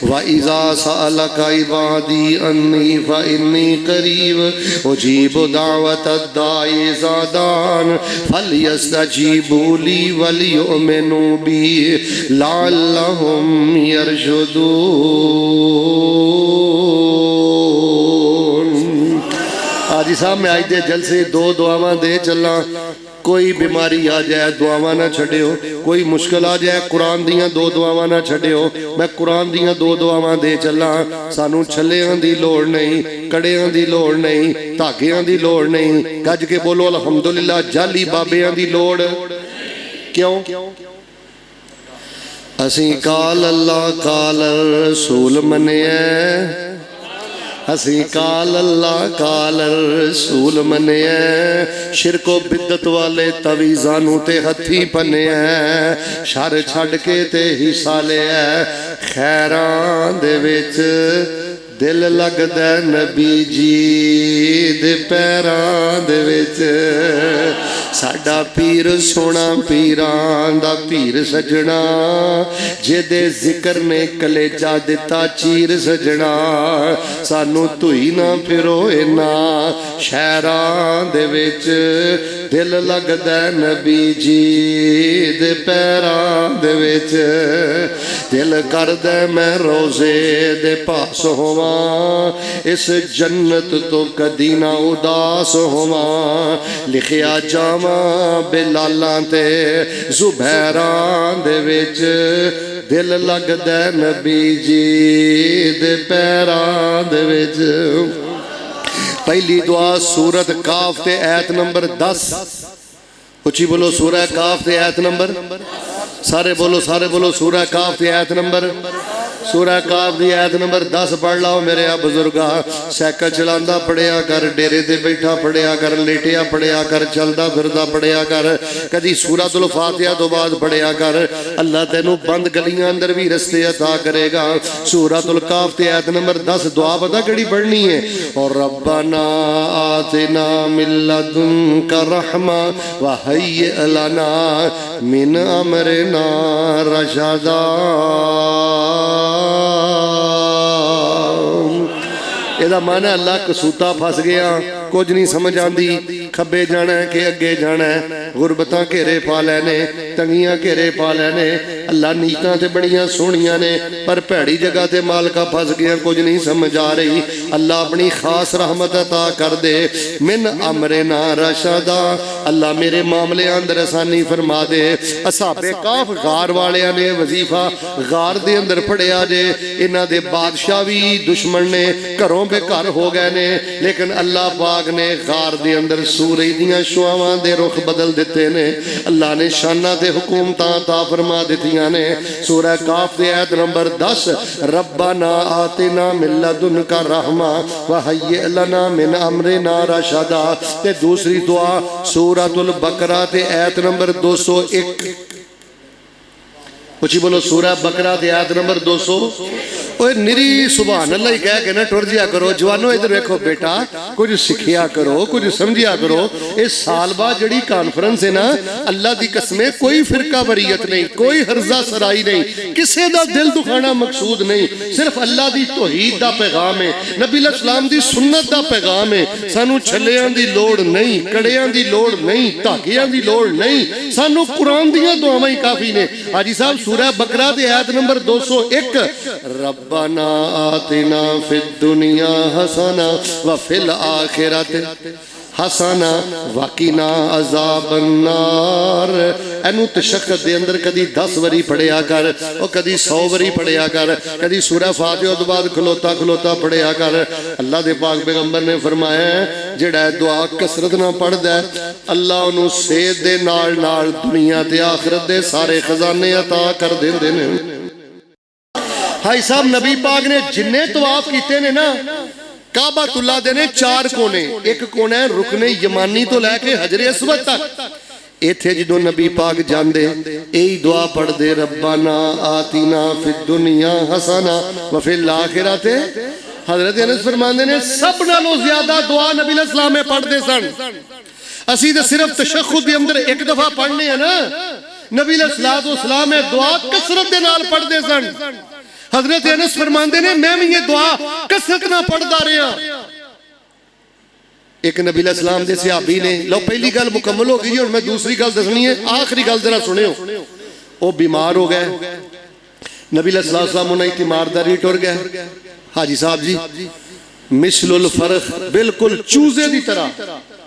वइज़ा सअलका इबादी अन्नी फइन्नी करीब उजीबु दावत दाई इज़ा दान फलयस्तजीबू ली वलियुमिनू बी लअल्लहुम यरशुदून। हाजी साहब मैं आज दे जलसे दो दुआवां दे चला। कोई बीमारी आ जाए दुआवां ना छड्डियो, कोई मुश्किल आ जाए कुरान दियां दो दुआवां ना छड्डियो। मैं कुरान दियां दो दुआवां दे चला। सानू छल्लियां दी लोड़ नहीं, कड़ियां दी लोड़ नहीं, धागियां दी लोड़ नहीं। गज के बोलो अल्हम्दुलिल्लाह। जाली बाबियां दी लोड़ क्यों? असी काल अल्लाह काल रसूल मन्निया, असी काल अल्लाह काल रसूल मन्निया। शिरको बिदत वाले तवीज़ां नूं ते हथी पन्निया, शर छड़ के ते हिस्सा लिया। खैरां दे विच दिल लगदा नबी जी दे पैरां दे विच, साडा पीर सोना पीरां दा पीर सजना, जिहदे जिक्र ने कलेजा दिता चीर सजना। सानू धुई ना फिरो इना शहरां दे विच, दिल लगदा नबी जी दे पैरां दे विच। दिल करदा मैं रोज़े दे पास होवां, इस जन्नत तो कदी ना उदास होवां। लिखिया जावां बिलालां ते ज़ुबैरां दे विच, दिल लगदा नबी जी दे पैरां दे विच। पहली दुआ सूरत काफ ते आयत नंबर 10। उची बोलो सूरह काफ ते आयत नंबर, सारे बोलो सूरह काफ ते आयत नंबर, सूरह काफ दी आयत नंबर 10 पढ़ लाओ मेरे आ बुजुर्गा। साइकिल चलांदा पढ़िया कर, डेरे ते बैठा पढ़िया कर, लेटिया पढ़िया कर, चलदा फिरदा पढ़िया कर, कदी सूरतुल फातिहा तो बाद पढ़िया कर। अल्लाह तेनू बंद गलियां अंदर भी रस्ते अता करेगा। सूरतुल काफ ते आयत नंबर 10 दुआ पता केड़ी पढ़नी है? और रब्बना आतिना मिन लदुनका रहमा व हय्य लना मिन अमरिना रशदा। ਇਹਦਾ माना अल्लाह कसूता फस गया, कुछ नहीं समझ आती, खब्बे जाना है कि अगे जाना है, गुरबतां घेरे पा लैने, तंगियां घेरे पा लैने। अल्लाह नीतां ते बड़ियां सोहणियां ने, पर भैड़ी जगह ते मालका फस गया, कुछ नहीं समझ आ रही। अल्लाह अपनी खास रहमत अता कर दे। मिन अमरिना रशदा, अल्लाह मेरे मामले अंदर आसानी फरमा दे। असहाबे काफ गार वालियां ने वजीफा गार दे अंदर पढ़िया जे। इन्हां दे बादशाह भी दुश्मन ने, घरों बेघर हो गए ने, लेकिन अल्लाह पाक ने गार दे अंदर सूरज दियां शुआवां दे रुख बदल दिते ने। अल्लाह ने शाना ते हुकूमतां अता फरमा दित्तियां ने। सूरह काफ दे आयत नंबर 10, रब्बना आतिना मिन लदुनका रहमा व हय्य लना मिन अमरिना रशदा। ते दूसरी दुआ सूरतुल बकरा ते आयत नंबर 201। उची बोलो सूरह बकरा ते आयत नंबर 200। ओए निरी सुभान अल्लाह ही कह के ना टुर जिया करो। जवानों इधर देखो बेटा, कुछ सिखिया करो, कुछ समझिया करो। इस साल बाद जड़ी कॉन्फ्रेंस है ना, अल्लाह दी कसमें कोई फिरका वरीयत नहीं, कोई हर्जा सराई नहीं, किसी दा दिल दुखाना मकसूद नहीं, सिर्फ अल्लाह दी तौहीद दा पैगाम है, नबी सलाम दी सुन्नत दा पैगाम है। सानू छल्लियां दी लोड़ नहीं, कड़ियां दी लोड़ नहीं, धागियां दी लोड़ नहीं, सानू कुरान दियां दुआवां ही काफी ने। हाजी साहब सूरह बकरा दी आयत नंबर 201, रब्बना आतिना फिद दुनिया हसना व फिल आखिरत हसना वकीना अज़ाबन नार। एनू तशक्कत दे अंदर कदी 10 वरी पढ़िया कर, और कदी 100 वरी पढ़िया कर, कदी सूरह फातिहा तो बाद खलोता खलोता पढ़िया कर। अल्लाह दे पाक पैगंबर ने फरमाया जेड़ा दुआ कसरत ना पढ़दा अल्लाह उन्हूं सेहत दे नाल नाल दुनिया ते आखिरत दे सारे खजाने अता कर देंदे ने। भाई साहब नबी पाक ने जिन्ने तवाफ कीते ने ना, काबातुल्लाह दे ने 4 कोने। एक कोना है रुकने यमानी तो लैके हजरे अस्वद तक। इत्थे जदों नबी पाक जांदे यही दुआ पढ़दे, रब्बाना आतिना फिद दुनिया हसना व फिल आखिरत। हजरत अनस फरमांदे ने सब नालों ज्यादा दुआ नबी सलाम में पढ़दे सन। असी तो सिर्फ तशक्कुद दे अंदर एक दफा पढ़ने है ना, नबी सलाम में दुआ कसरत दे नाल पढ़दे सन। हजरत अनस फरमांदे ने मैं भी ये दुआ कसरत ना पढ़दा रहा। एक नबी सलाम दे सहाबी ने, लो पहली गल मुकम्मल हो गई जी, हुण मैं दूसरी गल दसनी है, आखिरी गल जरा सुनियो। वो बीमार हो गए, नबी सलाम उन्हें तीमारदारी टुर गए। हाजी साहब जी मिसलुल फरख, बिल्कुल चूजे की तरह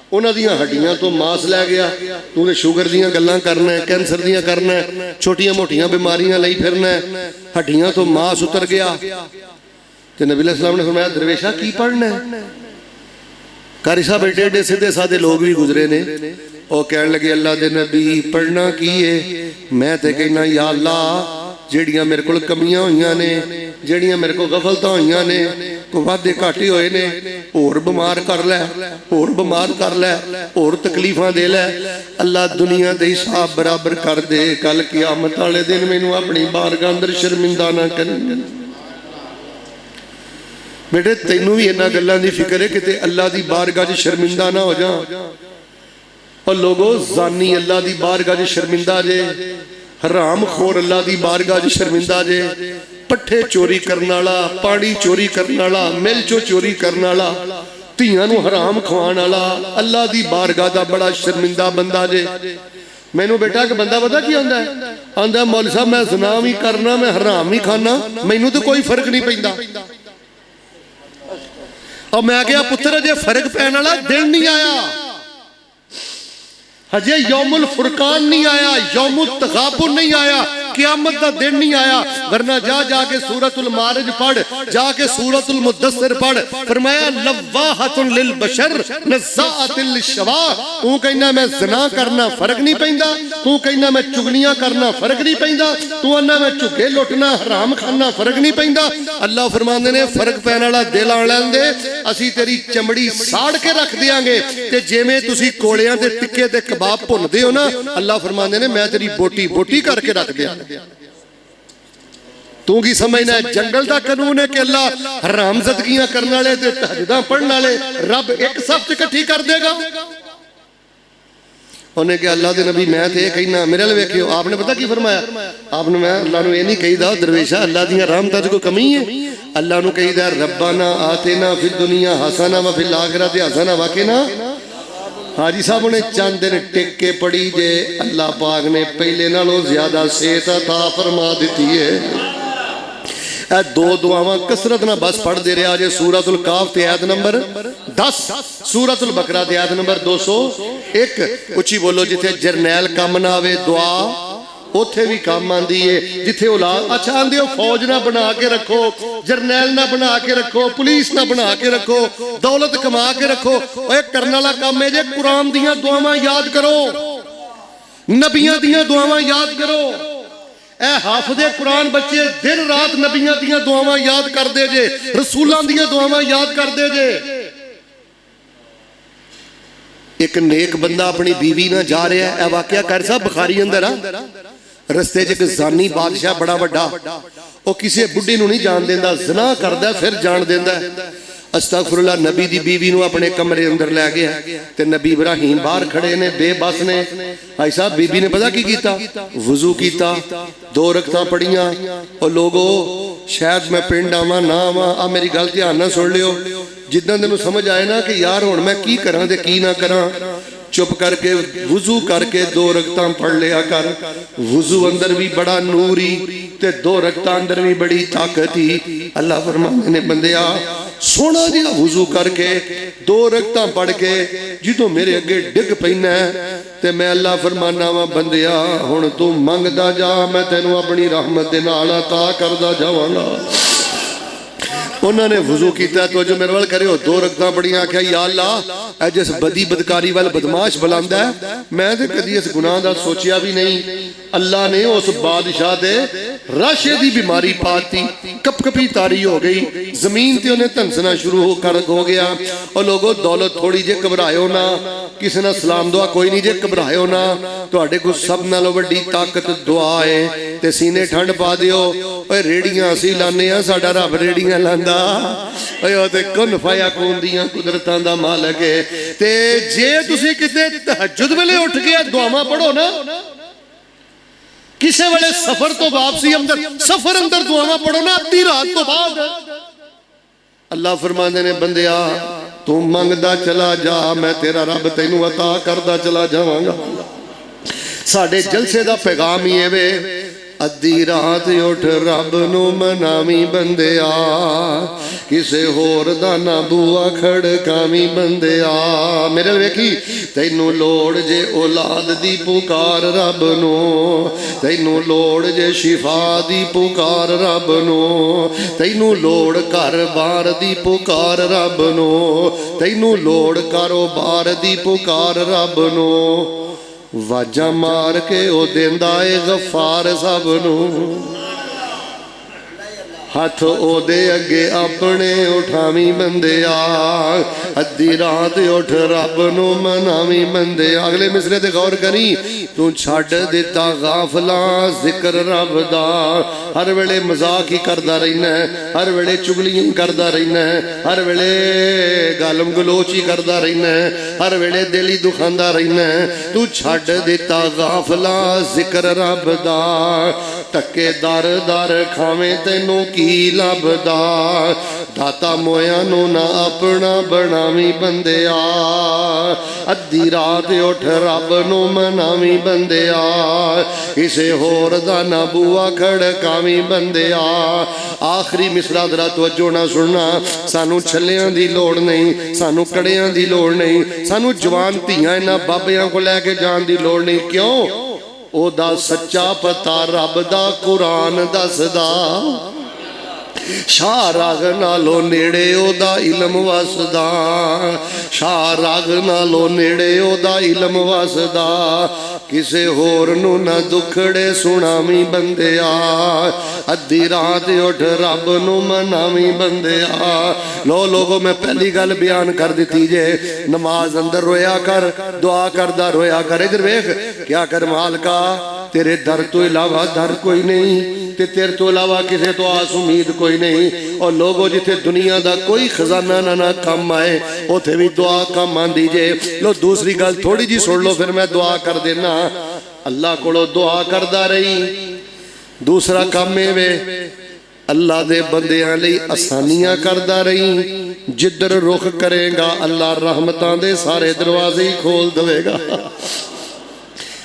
उन्हां दियां हड्डियां तो मांस लै गया। तू तो शुगर दियां गल्लां करना है, कैंसर दियां करना है, छोटियां मोटियां बीमारियां लई फिरना है, हड्डियां तो मांस उतर गया। तो नबी सलाम ने फरमाया दरवेशा की पढ़ना है? कारी साहब एडे एडे सीधे साधे लोग भी गुजरे ने। वो कह लगे अल्लाह दे नबी पढ़ना की है? मैं तो कहना या अल्लाह ਜਿਹੜੀਆਂ ਮੇਰੇ ਕੋਲ ਕਮੀਆਂ ਹੋਈਆਂ ਨੇ, ਜਿਹੜੀਆਂ ਮੇਰੇ ਕੋਲ ਗਫਲਤਾਂ ਹੋਈਆਂ ਨੇ, ਕੋ ਵਾਧੇ ਘਾਟੇ ਹੋਏ ਨੇ, ਹੋਰ ਬਿਮਾਰ ਕਰ ਲੈ, ਹੋਰ ਬਿਮਾਰ ਕਰ ਲੈ, ਹੋਰ ਤਕਲੀਫਾਂ ਦੇ ਲੈ। ਅੱਲਾ ਦੁਨੀਆ ਦੇ ਹਿਸਾਬ ਬਰਾਬਰ ਕਰ ਦੇ, ਕੱਲ ਕਿਆਮਤ ਵਾਲੇ ਦਿਨ ਮੈਨੂੰ ਆਪਣੀ ਬਾਰਗਾਹ ਅੰਦਰ ਸ਼ਰਮਿੰਦਾ ਨਾ ਕਰੀ। बेटे तेनू भी इन्हां गल्लां दी फिक्र है किते अल्लाह दी बारगाह च शर्मिंदा ना हो जा। और लोगो जानी अल्लाह दी बारगाह च शर्मिंदा जे, हराम खोर अल्लाह दी बारगाह च शर्मिंदा जे, पट्ठे चोरी करने वाला, पानी चोरी करने वाला, मिल चो चोरी करने वाला, ਧੀਆਂ ਨੂੰ हराम खवाने वाला अल्लाह दी बारगाह दा बड़ा शर्मिंदा बंदा जे। मैनू बेटा एक बंदा पता की आंदा है, आंदा मौलवी साहब मैं ज़िना भी करना, मैं हराम भी खाना, मैनू तो कोई फर्क नहीं पैंदा। और मैं क्या पुत्र अजे फर्क पैने वाला दिन नहीं आया, हजे यौमुल फुरकान नहीं आया, यौमुल तगाबुन नहीं आया, क़यामत का दिन नहीं आया। वरना जा जाके सूरतुल मारिज पढ़, जाके सूरतुल मुद्दस्सिर पढ़, फरमाया लव्वाहतुन लिल बशर नज़्ज़ाअतिन लिश्शवा। तू कहना मैं ज़िना करना फर्क नहीं पैंदा, तू कहना मैं चुगलियां करना फर्क नहीं पैंदा, तू कहना मैं झुगे लुटना हराम खाना फर्क नहीं पैंदा। अल्लाह फरमांदे ने फर्क पैण वाला दिल आण लैण दे, असीं तेरी चमड़ी साड़ के रख देंगे। ते जिवें तुसीं कोलियां दे टिक्के ते कबाब भुनदे हो ना, अल्लाह फरमांदे ने मैं तेरी बोटी बोटी करके रख दिया। तू की समझना है जंगल का कानून है कि अल्लाह हरामज़दगियां करने वाले ते तहज्जुदां पढ़ने वाले रब एक सफ इकट्ठी कर देगा। उन्हें कहा अल्लाह के नबी मैं तो यह कहना, मेरे वाल वेखियो आपने पता की फरमाया, आपने मैं अल्लाह नूं ये नहीं कहीदा दरवेशा अल्लाह दी रहमतां च कोई कमी है, अल्लाह नूं कहीदा रब्बाना आतिना फिद दुनिया हसना व फिल आखिरति हसना व क़िना। हाजी साहब ने चंद दिन टिक के पढ़ी जे, अल्लाह पाक ने पहले नालों ज्यादा सेहत अता फरमा दी है। ए दो दुआवां कसरत ना बस पढ़ते रहा जे, सूरतुल काफ ते आयत नंबर 10, सूरतुल बकरा ते आयत नंबर 201। उच्ची बोलो, जिथे जरनैल कम ना आवे दुआ उथे भी काम आंदी है, जिथे औलाद अच्छा आंदे हो फौज ना बना के रखो, जरनैल ना बना के रखो, पुलिस ना बना के रखो, दौलत कमा के रखो, ओए करने वाला काम है जे कुरान दियां दुआवां याद करो, नबियां दियां दुआवां याद करो। ए हाफिज़े कुरान बच्चे दिन रात नबियां दियां दुआवां याद करदे जे, रसूलां दियां दुआवां याद करदे जे। एक नेक बंदा अपनी बीवी ना जा रहा है, वाकया कर साहब बुखारी अंदर आ, रस्ते च एक जानी बादशाह बड़ा वड्डा, वो किसी बुढ़ी नूं नहीं जान देंदा, ज़िना करदा फिर जान देंदा। अस्तगफुरुल्लाह, नबी दी बीवी नूं अपने कमरे अंदर लै गया ते नबी इब्राहिम बाहर खड़े ने बेबस ने। भाई साहब बीबी ने पता की कीता, वजू कीता, 2 रकतां पढ़ियां। और लोगो शायद मैं पिंड आवां ना आवां, आ मेरी गल ध्यान नाल सुन लियो, जिद्दां तेनूं समझ आए ना कि यार हुण मैं की करां ते की ना करां, चुप करके वजू करके 2 रकतां पढ़ लिया कर। वजू अंदर भी बड़ा नूर ही ते 2 रकतां अंदर भी बड़ी ताकत ही। अल्लाह फरमाते ने बंदिया सोना जिहा वजू करके 2 रकतां पढ़ के जिदों मेरे अगे डिग पैना ते मैं अल्लाह फरमाना वा बंदिया हुण तू मंगदा जा, मैं तेनू अपनी रहमत दे नाल अता करदा जावांगा। उन्होंने वजू किया तो जो मेरे वाल करे 2 रकतां पढ़ियां, आख्या या अल्लाह ऐ जिस बदी बदकारी वाल बदमाश बुलांदा है, मैं तो कदी इस गुनाह का सोचिया भी नहीं। अल्लाह ने उस बादशाह दे राशे दी बीमारी पाती, कपकपी तारी हो गई, जमीन ते उन्हें धंसना शुरू हो गया। और लोगों दौलत थोड़ी जे घबरायो ना, किसी ने सलाम दुआ कोई नहीं जे घबरायो ना, तुहाडे कोल सब नालों वड्डी ताकत दुआ है ते सीने ठंड पा दिओ। ओए रेड़ियां असीं लाने आ, साडा रब रेड़ियां लांदा, ओए ओ ते कुन फयाकून दियां कुदरतां दा मालक है। ते जे तुसीं किते तहज्जुद वेले उठ के दुआवां पढ़ो ना, किसी वेले सफर तो वापसी अंदर सफर अंदर दुआवां पढ़ो ना, अद्धी रात तो बाद अल्लाह फरमांदे ने बंदिया तू मंगदा चला जा, मैं तेरा रब तैनू अता करदा चला जावांगा। साडे जलसे दा पैगाम ही है वे, अद्धी रात उठ रब नू मनावी बंदिया, किसे होर दा ना बुआ खड़कावी बंदिया। मेरे वेखी तैनू लोड़ जे औलाद दी पुकार रब नू, तैनू लोड़ जे शिफा दी पुकार रब नू, तैनू लोड़ घर बार दी पुकार रब नू, तैनू लोड़ कारोबार दी पुकार रब नू। वाजा मार के ओ देंदा ए गफार सब नू। हथ ओदे अगे अपने उठावी बंदिया, अद्धी रात उठ रब नू मनावी बंदिया। अगले मिसरे ते गौर करी, तू छड्ड दिता गाफला जिक्र रब दा। हर वेले मजाक ही करदा रहना है, हर वेले चुगलियां करदा रहना है, हर वेले गालम गलोच ही करदा रहना है, हर वेले दिल ही दुखांदा रहना है। तू छड्ड दिता गाफला जिक्र रब दा, धक्के दर दर खावे तेनू की लभदा। दाता मोया नू ना अपना बनावी बंदिया, अद्धी रात उठ रब नू मनावी बंदिया। किसे होर दा ना बूआ खड़कावी बंदिया। आखिरी मिसरा जरा तवज्जो ना सुनना, सानू छल्लियां दी लोड़ नहीं, सानू कड़ियां दी लोड़ नहीं, सानू जवान धीआं इन्हां बाबियां को लैके जाण दी लोड़ नहीं। क्यों? ओदा सच्चा पता रब दा कुरान दसदा। शाह राग नालों नेड़े ओदा इल्म वसदा, शाह राग नालों नेड़े ओदा इल्म वसदा। किसे होर नू ना दुखड़े सुनावी बंदिया, अद्धी रात उठ रब नू मनावी बंदिया। लो लोगो मैं पहली गल बयान कर दी जे, नमाज अंदर रोया कर, दुआ करदा रोया कर। इधर वेख, क्या कर मालका तेरे दर तो इलावा दर कोई नहीं, ते तेरे तो इलावा किसे तो आस उम्मीद कोई नहीं। और लोगों जिथे दुनिया का कोई खजाना ना कम आए, उथे भी दुआ कम आंदी जे। लो दूसरी गल थोड़ी जी सुन लो, फिर मैं दुआ कर देना। अल्लाह कोलों दुआ करदा रही। दूसरा काम ए वे, अल्लाह दे बंदियां लई आसानियां करदा रही। जिधर रुख करेगा अल्लाह रहमतां दे सारे दरवाजे ही खोल देवेगा।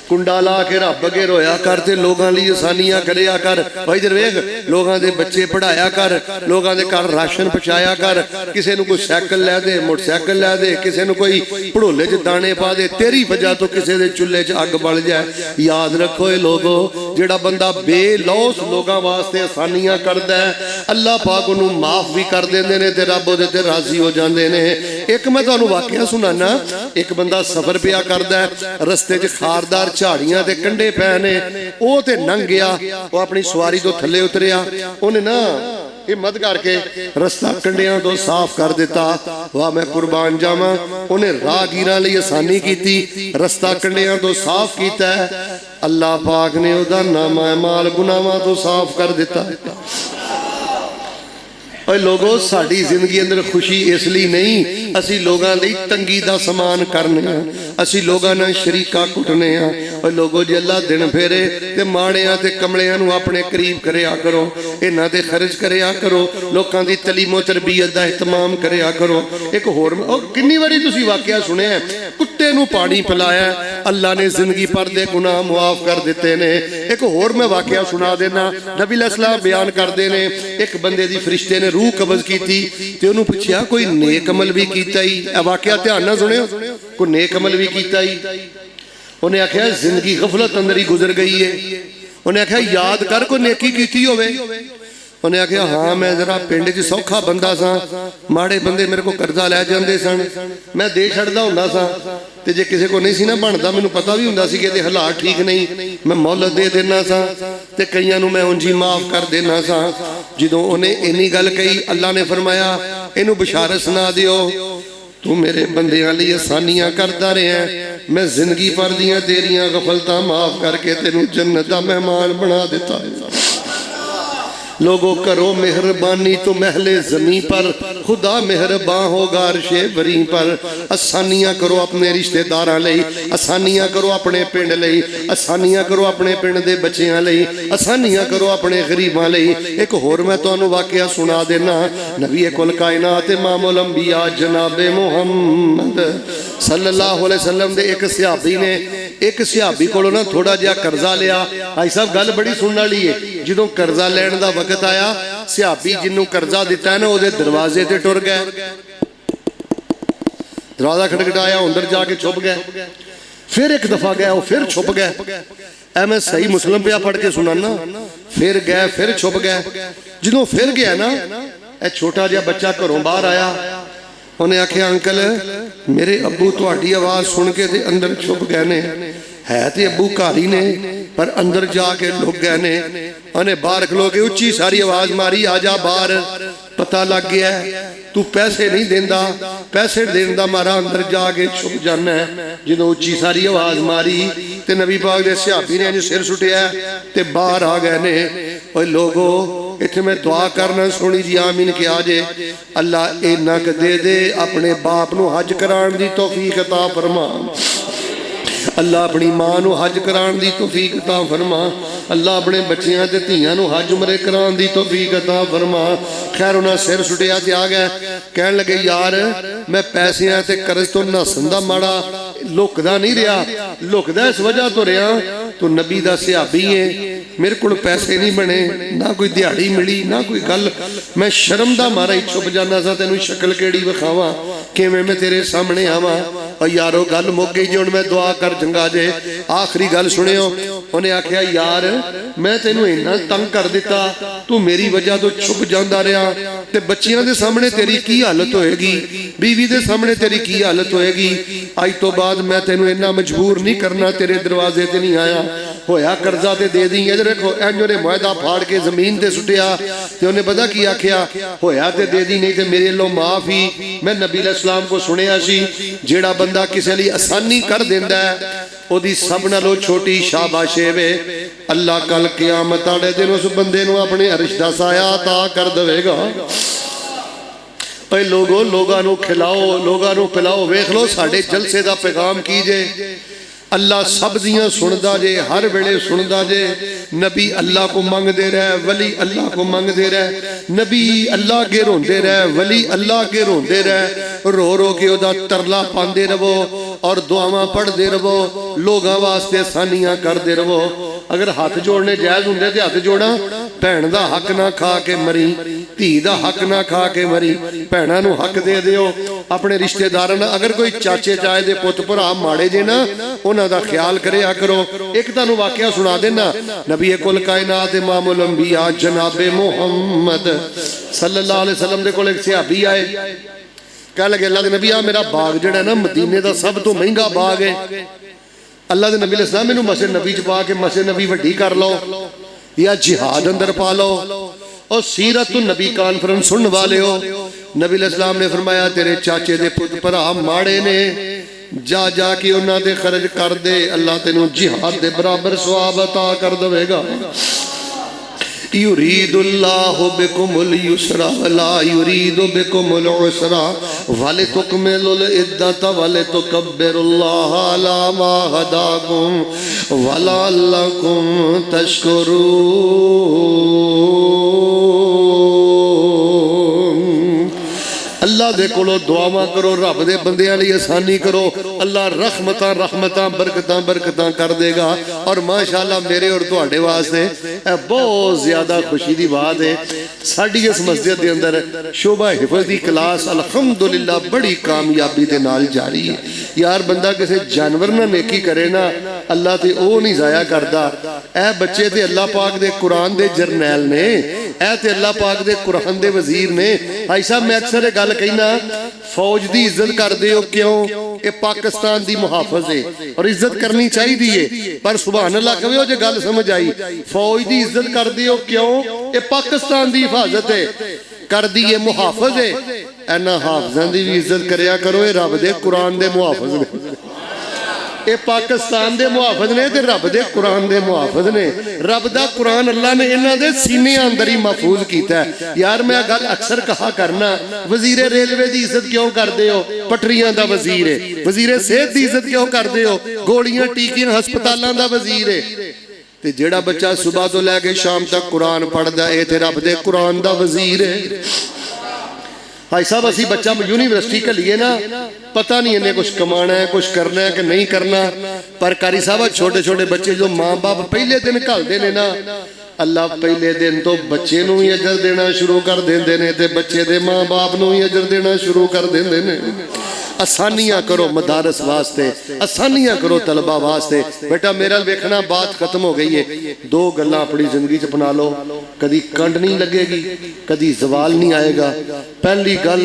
कुंडा ला के रब अगे रोया कर, ते लोगों लिए आसानियां करिया कर। भाई इधर वेख, लोगों के बच्चे पढ़ाया कर, लोगों के घर राशन पहुँचाया कर। किसी को कोई सैकल लै दे, मोटरसाइकिल लै दे, किसी को कोई भड़ोले च दाने पा दे। तेरी वजह तो किसी के चुल्हे च अग बल जाए। याद रखो ये लोगो, जिहड़ा बंदा बेलौस लोगों वास्ते आसानियां करदा है, अल्लाह पाक उन्होंने माफ भी कर देंदे ने ते रब उहदे ते राजी हो जाते हैं। एक मैं तुहानूं वाकिया सुनाना। एक बंदा सफर पिया करदा है, रस्ते च खारदार झाड़ियां ते कंढे पै ने, वो ते लंघ गया। वो अपनी सवारी तो थले उतरिया, उन्हें ना हिम्मत करके रस्ता कंढियां तो साफ कर दिता। वाह मैं कुर्बान जावां, उन्हें राहगीरां लई आसानी कीती, रस्ता कंढियां तो साफ कीता। अल्लाह पाक ने उहदा नामा माल गुनाहां तो साफ कर दिता। और लोगों साड़ी जिंदगी अंदर खुशी इसलिए नहीं, असी लोगों लई तंगी दा समान करने, असी लोगों नाल शरीका कुटने। और लोगों जे अल्लाह दिन फेरे ते माड़ियां ते कमलियां नूं अपने करीब करिया करो, इन्हां ते खर्च करिया करो, लोकां दी तलीमो तरबियत दा इहतमाम करिया करो। एक होर किन्नी वारी तुसीं वाकिया सुनिया, कुत्ते नूं पानी पिलाया, अल्लाह ने जिंदगी भर दे गुनाह मुआफ कर दिते ने। एक होर मैं वाकिया सुना देना, नबी अलैहिस्सलाम बयान करते ने, एक बंदे दी फरिश्ते ने रूह कब्ज की ते उन्होंने पूछा कोई नेक अमल भी कीता ही? वाकया ध्यान ना सुनियो, कोई नेक अमल भी कीता ही? उन्हें आख्या जिंदगी गफलत अंदर ही गुजर गई है। उन्हें आख्या याद कर कोई नेकी कीती होवे? उन्हें आख्या हाँ मैं जरा पिंड च सौखा बंदा सा, माड़े बंदे मेरे को कर्जा लै जाते सन, मैं दे छड़दा हुंदा सा, ते जे किसी को नहीं सी ना बनता, मैनूं पता भी हुंदा सी कि इहदे हालात ठीक नहीं, मैं मोहलत दे देना सा, ते कईयां नूं मैं उंजी माफ कर देना सा। जदों उन्हें इन्नी गल कही, अल्लाह ने फरमाया इनू बशारत सुना दिओ, तू मेरे बंदियां लई आसानियां करदा रहा, मैं जिंदगी भर दियां तेरियां गफलतां माफ करके तेनू जन्नत दा मेहमान बना दिता। लोगों करो मेहरबानी तो महले जमी पर, खुदा मेहरबान होगा अर्शे बरी पर। आसानियां करो अपने रिश्तेदारां लई, आसानियां करो अपने पिंड लई, आसानियां करो अपने पिंड दे बच्चियां लई, आसानियां करो अपने गरीबां लई। एक होर मैं तुहानूं वाकिया सुना देना। नबी कुल कायनात इमामुल अंबिया जनाबे मुहम्मद सल्लल्लाहु अलैहि वसल्लम दे एक सहाबी ने, एक सहाबी कोलों ना थोड़ा जिहा कर्जा लिया। भाई साहब गल बड़ी सुनने वाली है। जदों कर्जा लैण दा वक्त आया, सहाबी जिन्हों कर्जा दिता है ना, वो दरवाजे ते टुर गए, दरवाजा खटखटाया, अंदर जाके छुप गए। फिर एक दफा गया, वो फिर छुप गए। ऐ मैं सही मुस्लिम पिया पढ़ के सुनाना। फिर गए, फिर छुप गए। जदों फिर गया ना, यह छोटा जिहा बच्चा घरों बाहर आया, उन्हें आख्या अंकल मेरे अब्बू तुहाडी आवाज़ सुन के ते अंदर छुप गए ने, है ते अब्बू घर ही ने, पर अंदर जाके लुक गए ने। उन्हें बाहर खलो के उच्ची सारी आवाज मारी, आजा बाहर, पता लग गया तू पैसे नहीं देंदा, पैसे देने दा मारा अंदर जाके छुप जाना है। जो उच्ची सारी आवाज मारी ते नबी पाक दे सहाबी ने सिर सुटिया ते बाहर आ गए ने। ओए लोगो इत्थे मैं दुआ करना सोनी जी आमीन के आजे। अल्लाह इन्ना क दे दे अपने बाप नू हज कराने दी तौफीक अता फरमा। अल्लाह अपनी मां नू हज कराने दी तौफीक अता फरमा। अल्लाह अपने बच्चियां ते धीयां नू हज उमरे कराने दी तौफीक अता फरमा। खैर उन्हें सिर सुटिया ते आ गए, कहन लगे यार मैं पैसियां ते कर्ज तो नसन दा माड़ा लुकदा नहीं रहा, लुकदा इस वजह तो रहा तू नबी दा सहाबी है, मेरे को पैसे नहीं बने, ना कोई दिहाड़ी मिली, ना कोई गल, मैं शर्म दा मारा ही छुप जाना सा, तेनू शक्ल केड़ी विखावां, किवें मैं तेरे सामने आवां। और यारो गल मुक गई जी, हुण मैं दुआ कर चंगा जे। आखिरी गल सुनियो, उन्हें आख्या यार मैं तेनू इन्ना तंग कर दिता, तू मेरी वजह तो छुप जांदा रहा, ते बच्चियां दे सामने तेरी की हालत होएगी, बीवी दे सामने तेरी की हालत होएगी। अज तो बाद मैं तेनू इन्ना मजबूर नहीं करना, तेरे दरवाजे ते नहीं आया, होया कर्जा ते दे दी। इधर देखो इंज ने मुआहदा फाड़ के जमीन ते सुटिया ते उन्हें पता की आख्या, होया ते दे दी, नहीं ते मेरे लो माफ ही। मैं नबी अलैहिस्सलाम को सुनिया सी, जेड़ा बंदा किसी लई आसानी कर देंदा है ओदी सब नालों छोटी शाबाशे वे। अल्लाह कल क़यामत वाले दिन उस बंदे नू अपने अरश दा साया अता कर देवेगा। भाई लोगों लोगां नू खिलाओ, लोगां नू पिलाओ। वेख लो साडे जलसे दा पैगाम की जे, अल्लाह सब दियां सुनदा जे, हर वेले सुनदा जे। नबी अल्लाह को मंगदे रहे, वली अल्लाह को मंगदे रहे, नबी अल्लाह के रोंदे रहे, वली अल्लाह के रोंदे रहे। रो रो के ओदा तरला पांदे रहो और दुआवां पढ़दे रहो, लोगां वास्ते आसानियां करदे रहो। अगर हाथ जोड़ने जायज हुंदे ते हाथ जोड़ा। भैन दा हक ना खा के मरी, धी दा हक ना खा के मरी, भैणां नू हक दे दिओ। अपने रिश्तेदारां दा अगर कोई चाचे चाहे दे पुत भरा माड़े जे ना, उन्हां दा ख्याल करिया करो। एक तुहानू वाकया सुना देना, नबी कुल कायनात इमामुल अंबिया जनाबे मुहम्मद सल्लल्लाहु अलैहि वसल्लम दे कोल एक सहाबी आए, कह लगे अल्लाह दे नबी आ मेरा बाग जिहड़ा ना मदीने दा सब तो महंगा बाग है, अल्लाह दे नबी अलैहि सलाम मैनू मस्जिद नबी च पा के मस्जिद नबी वड्डी कर लो या जिहाद अंदर पा लो। और सीरत नबी कॉन्फ्रेंस सुनने वाले हो, नबी अलैहि सलाम ने फरमाया तेरे चाचे दे पुत भरा माड़े ने, जा जा के उन्हां दे खर्च कर दे, अल्लाह तेनू जिहाद दे बराबर सवाब अता कर देवेगा। युरीदुल्लाहु बिकुमुल युसरा वला युरीदु बिकुमुल उसरा वलितुकमिलुल इद्दत वलितुकब्बिरुल्लाह अला मा हदाकुम वलअल्लकुम तशकुरून। अल्लाह दे कोलों दुआवां करो, रब दे बंदियां लई आसानी करो, अल्लाह रहमतां रहमतां बरकतां बरकतां कर देगा। और माशाअल्लाह मेरे और तुहाडे वास्ते बहुत ज्यादा खुशी दी बात है, साडी इस मस्जिद दे अंदर शोभा हिफज दी क्लास अल्हम्दुलिल्लाह बड़ी कामयाबी दे नाल जारी है। यार बंदा किसी जानवर ना नेकी करे ना, अल्लाह ते ओ नहीं जाया करदा। ए बच्चे ते अल्लाह पाक दे कुरान दे जरनैल ने, ए ते अल्लाह पाक दे कुरान दे वजीर ने। भाई साहब मैं अक्सर गल कहना, फौज की इज्जत करते हो क्यों? ये पाकिस्तान की मुहाफज है और इज्जत करनी चाहिए, पर सुभान अल्लाह कहो जो गल समझ आई, फौज की इज्जत करते हो क्यों? ये पाकिस्तान की हिफाजत है, कर दी ये मुहाफज है। इन्हां हाफजां की भी इज्जत करिया करो, ये रब दे कुरान दे मुहाफज ने, ये पाकिस्तान दे मुहाफज ने ते रब दे कुरान दे मुहाफज ने। रब दा कुरान अल्लाह ने इन्हां दे सीने अंदर ही महफूज कीता है। यार मैं गल अक्सर कहा करना, वजीरे रेलवे की इज्जत क्यों करते हो? पटरियां दा वजीर है। वजीरे सेहत की इज्जत क्यों करते हो? गोलियां टीकियां हस्पतालों का वजीर है। ते जेड़ा बच्चा सुबह तो लैके शाम तक कुरान पढ़दा है ते रब दे कुरान दा वजीर है। भाई साहब असी बच्चा यूनिवर्सिटी घलीए ना, पता नहीं इन्हें कुछ कमाना है, कुछ करना है कि नहीं करना, पर कारी साहब छोटे छोटे बच्चे जो माँ बाप पहले दिन घलते ने ना, अल्लाह पहले दिन तो बच्चे नू ही अजर देना शुरू कर देंदे ने ते बच्चे दे माँ बाप नू ही अजर देना शुरू कर देंदे ने। आसानियां करो मदारस वास्ते, आसानियां करो तलबा वास्ते। बेटा मेरा वेखना बात खत्म हो गई है, दो गल्लां अपनी जिंदगी च अपना लो, कदी कंड नहीं लगेगी, कदी जवाल नहीं आएगा। पहली गल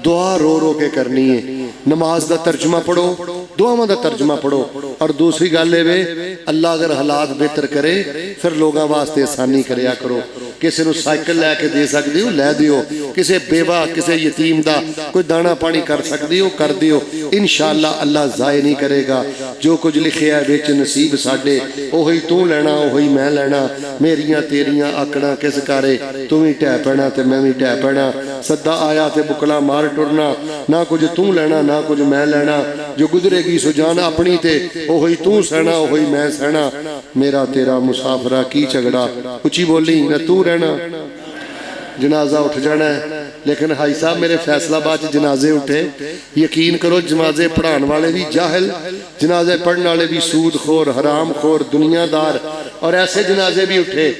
दुआ रो रो के करनी है, नमाज का तर्जमा पढ़ो, दुआवां का तर्जमा पढ़ो। اور دوسری گل یہ اللہ اگر حالات بہتر کرے پھر لوگوں واسطے آسانی کریا کرو. کسی نو سائیکل لے کے دے سکتے ہو لے دیو, کسی بیوہ کسی یتیم دا کوئی دانا پانی کر سکتے ہو کر دیو. انشاءاللہ اللہ ضائع نہیں کرے گا. جو کچھ لکھیا ہے وچ نصیب ساڈے اوہی تو لینا اوہی میں لینا. میریاں تیریاں آکڑاں کس کارے, تو بھی ٹہ پینا تے میں بھی ٹہ پینا. سدا آیا تے بکلا مار ٹرنا, نہ کچھ تو لینا نہ کچھ میں لینا. جو گزرے گی سو جان اپنی تے اوہی تو سہنا اوہی میں سہنا. میرا تیرا مسافرہ کی جھگڑا, اچھی بولی نہ تو رہنا. جنازہ اٹھ جانا ہے, لیکن حاجی صاحب میرے فیصلہ باد جنازے اٹھے, یقین کرو جنازے پڑھان والے بھی جاہل, جنازے پڑھنے والے بھی سود خور حرام خور دنیا دار, اور ایسے جنازے بھی اٹھے.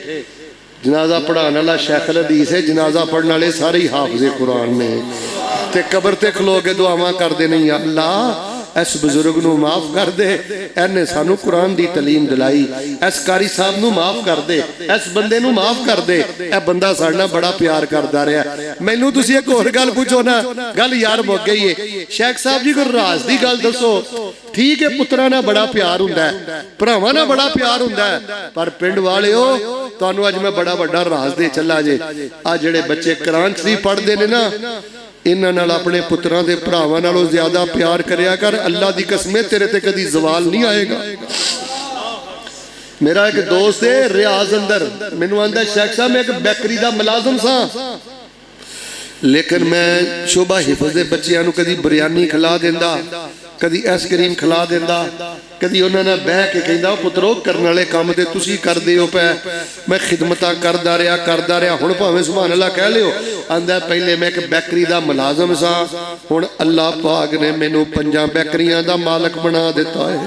جنازہ پڑھان والا شیخ الحدیث ہے, جنازہ پڑھنے والے سارے حافظ قرآن نے. تے قبر تے کھلو کے دعاواں کر دے نہیں, اللہ اس بزرگ نو معاف کر دے, اینے سانو قرآن دی تعلیم دلائی. اس قاری صاحب نو معاف کر دے, اس بندے نو معاف کر دے. اے بندہ ساڈا بڑا پیار کردا رہا. مینوں تسی ایک اور گل پوچھو نا, گل یار مک گئی ہے. شیخ صاحب جی کوئی راز دی گل دسو. ٹھیک ہے پتراں نال بڑا پیار ہوندا ہے, بھراواں نال بڑا پیار ہوندا ہے, پر پنڈ والےو تانوں اج میں بڑا بڑا راز دے چلا جے. آ جڑے بچے قرآن شریف پڑھ دے نے نا, انہاں نال اپنے پتراں دے بھراواں نالوں زیادہ پیار کریا کر. اللہ دی قسم تیرے تے کدی زوال نہیں آئے گا. میرا ایک دوست ہے ریاض اندر, مینوں آندا شیخ صاحب میں ایک بیکری دا ملازم سا, لیکن میں شعبہ حفظ دے بچیاں نو کدی بریانی کھلا دیندا, کدی ایس کریم کھلا دیندا, کدی انہاں نے بہ کے کہندا پترو کرن والے کام تے تسی کر دیو پے. میں خدمتاں کردا رہیا. ہن بھاویں سبحان اللہ کہہ لیو. آندا پہلے میں ایک بیکری دا ملازم سا, ہن اللہ پاک نے مینوں 5 بیکریاں دا مالک بنا دیتا ہے.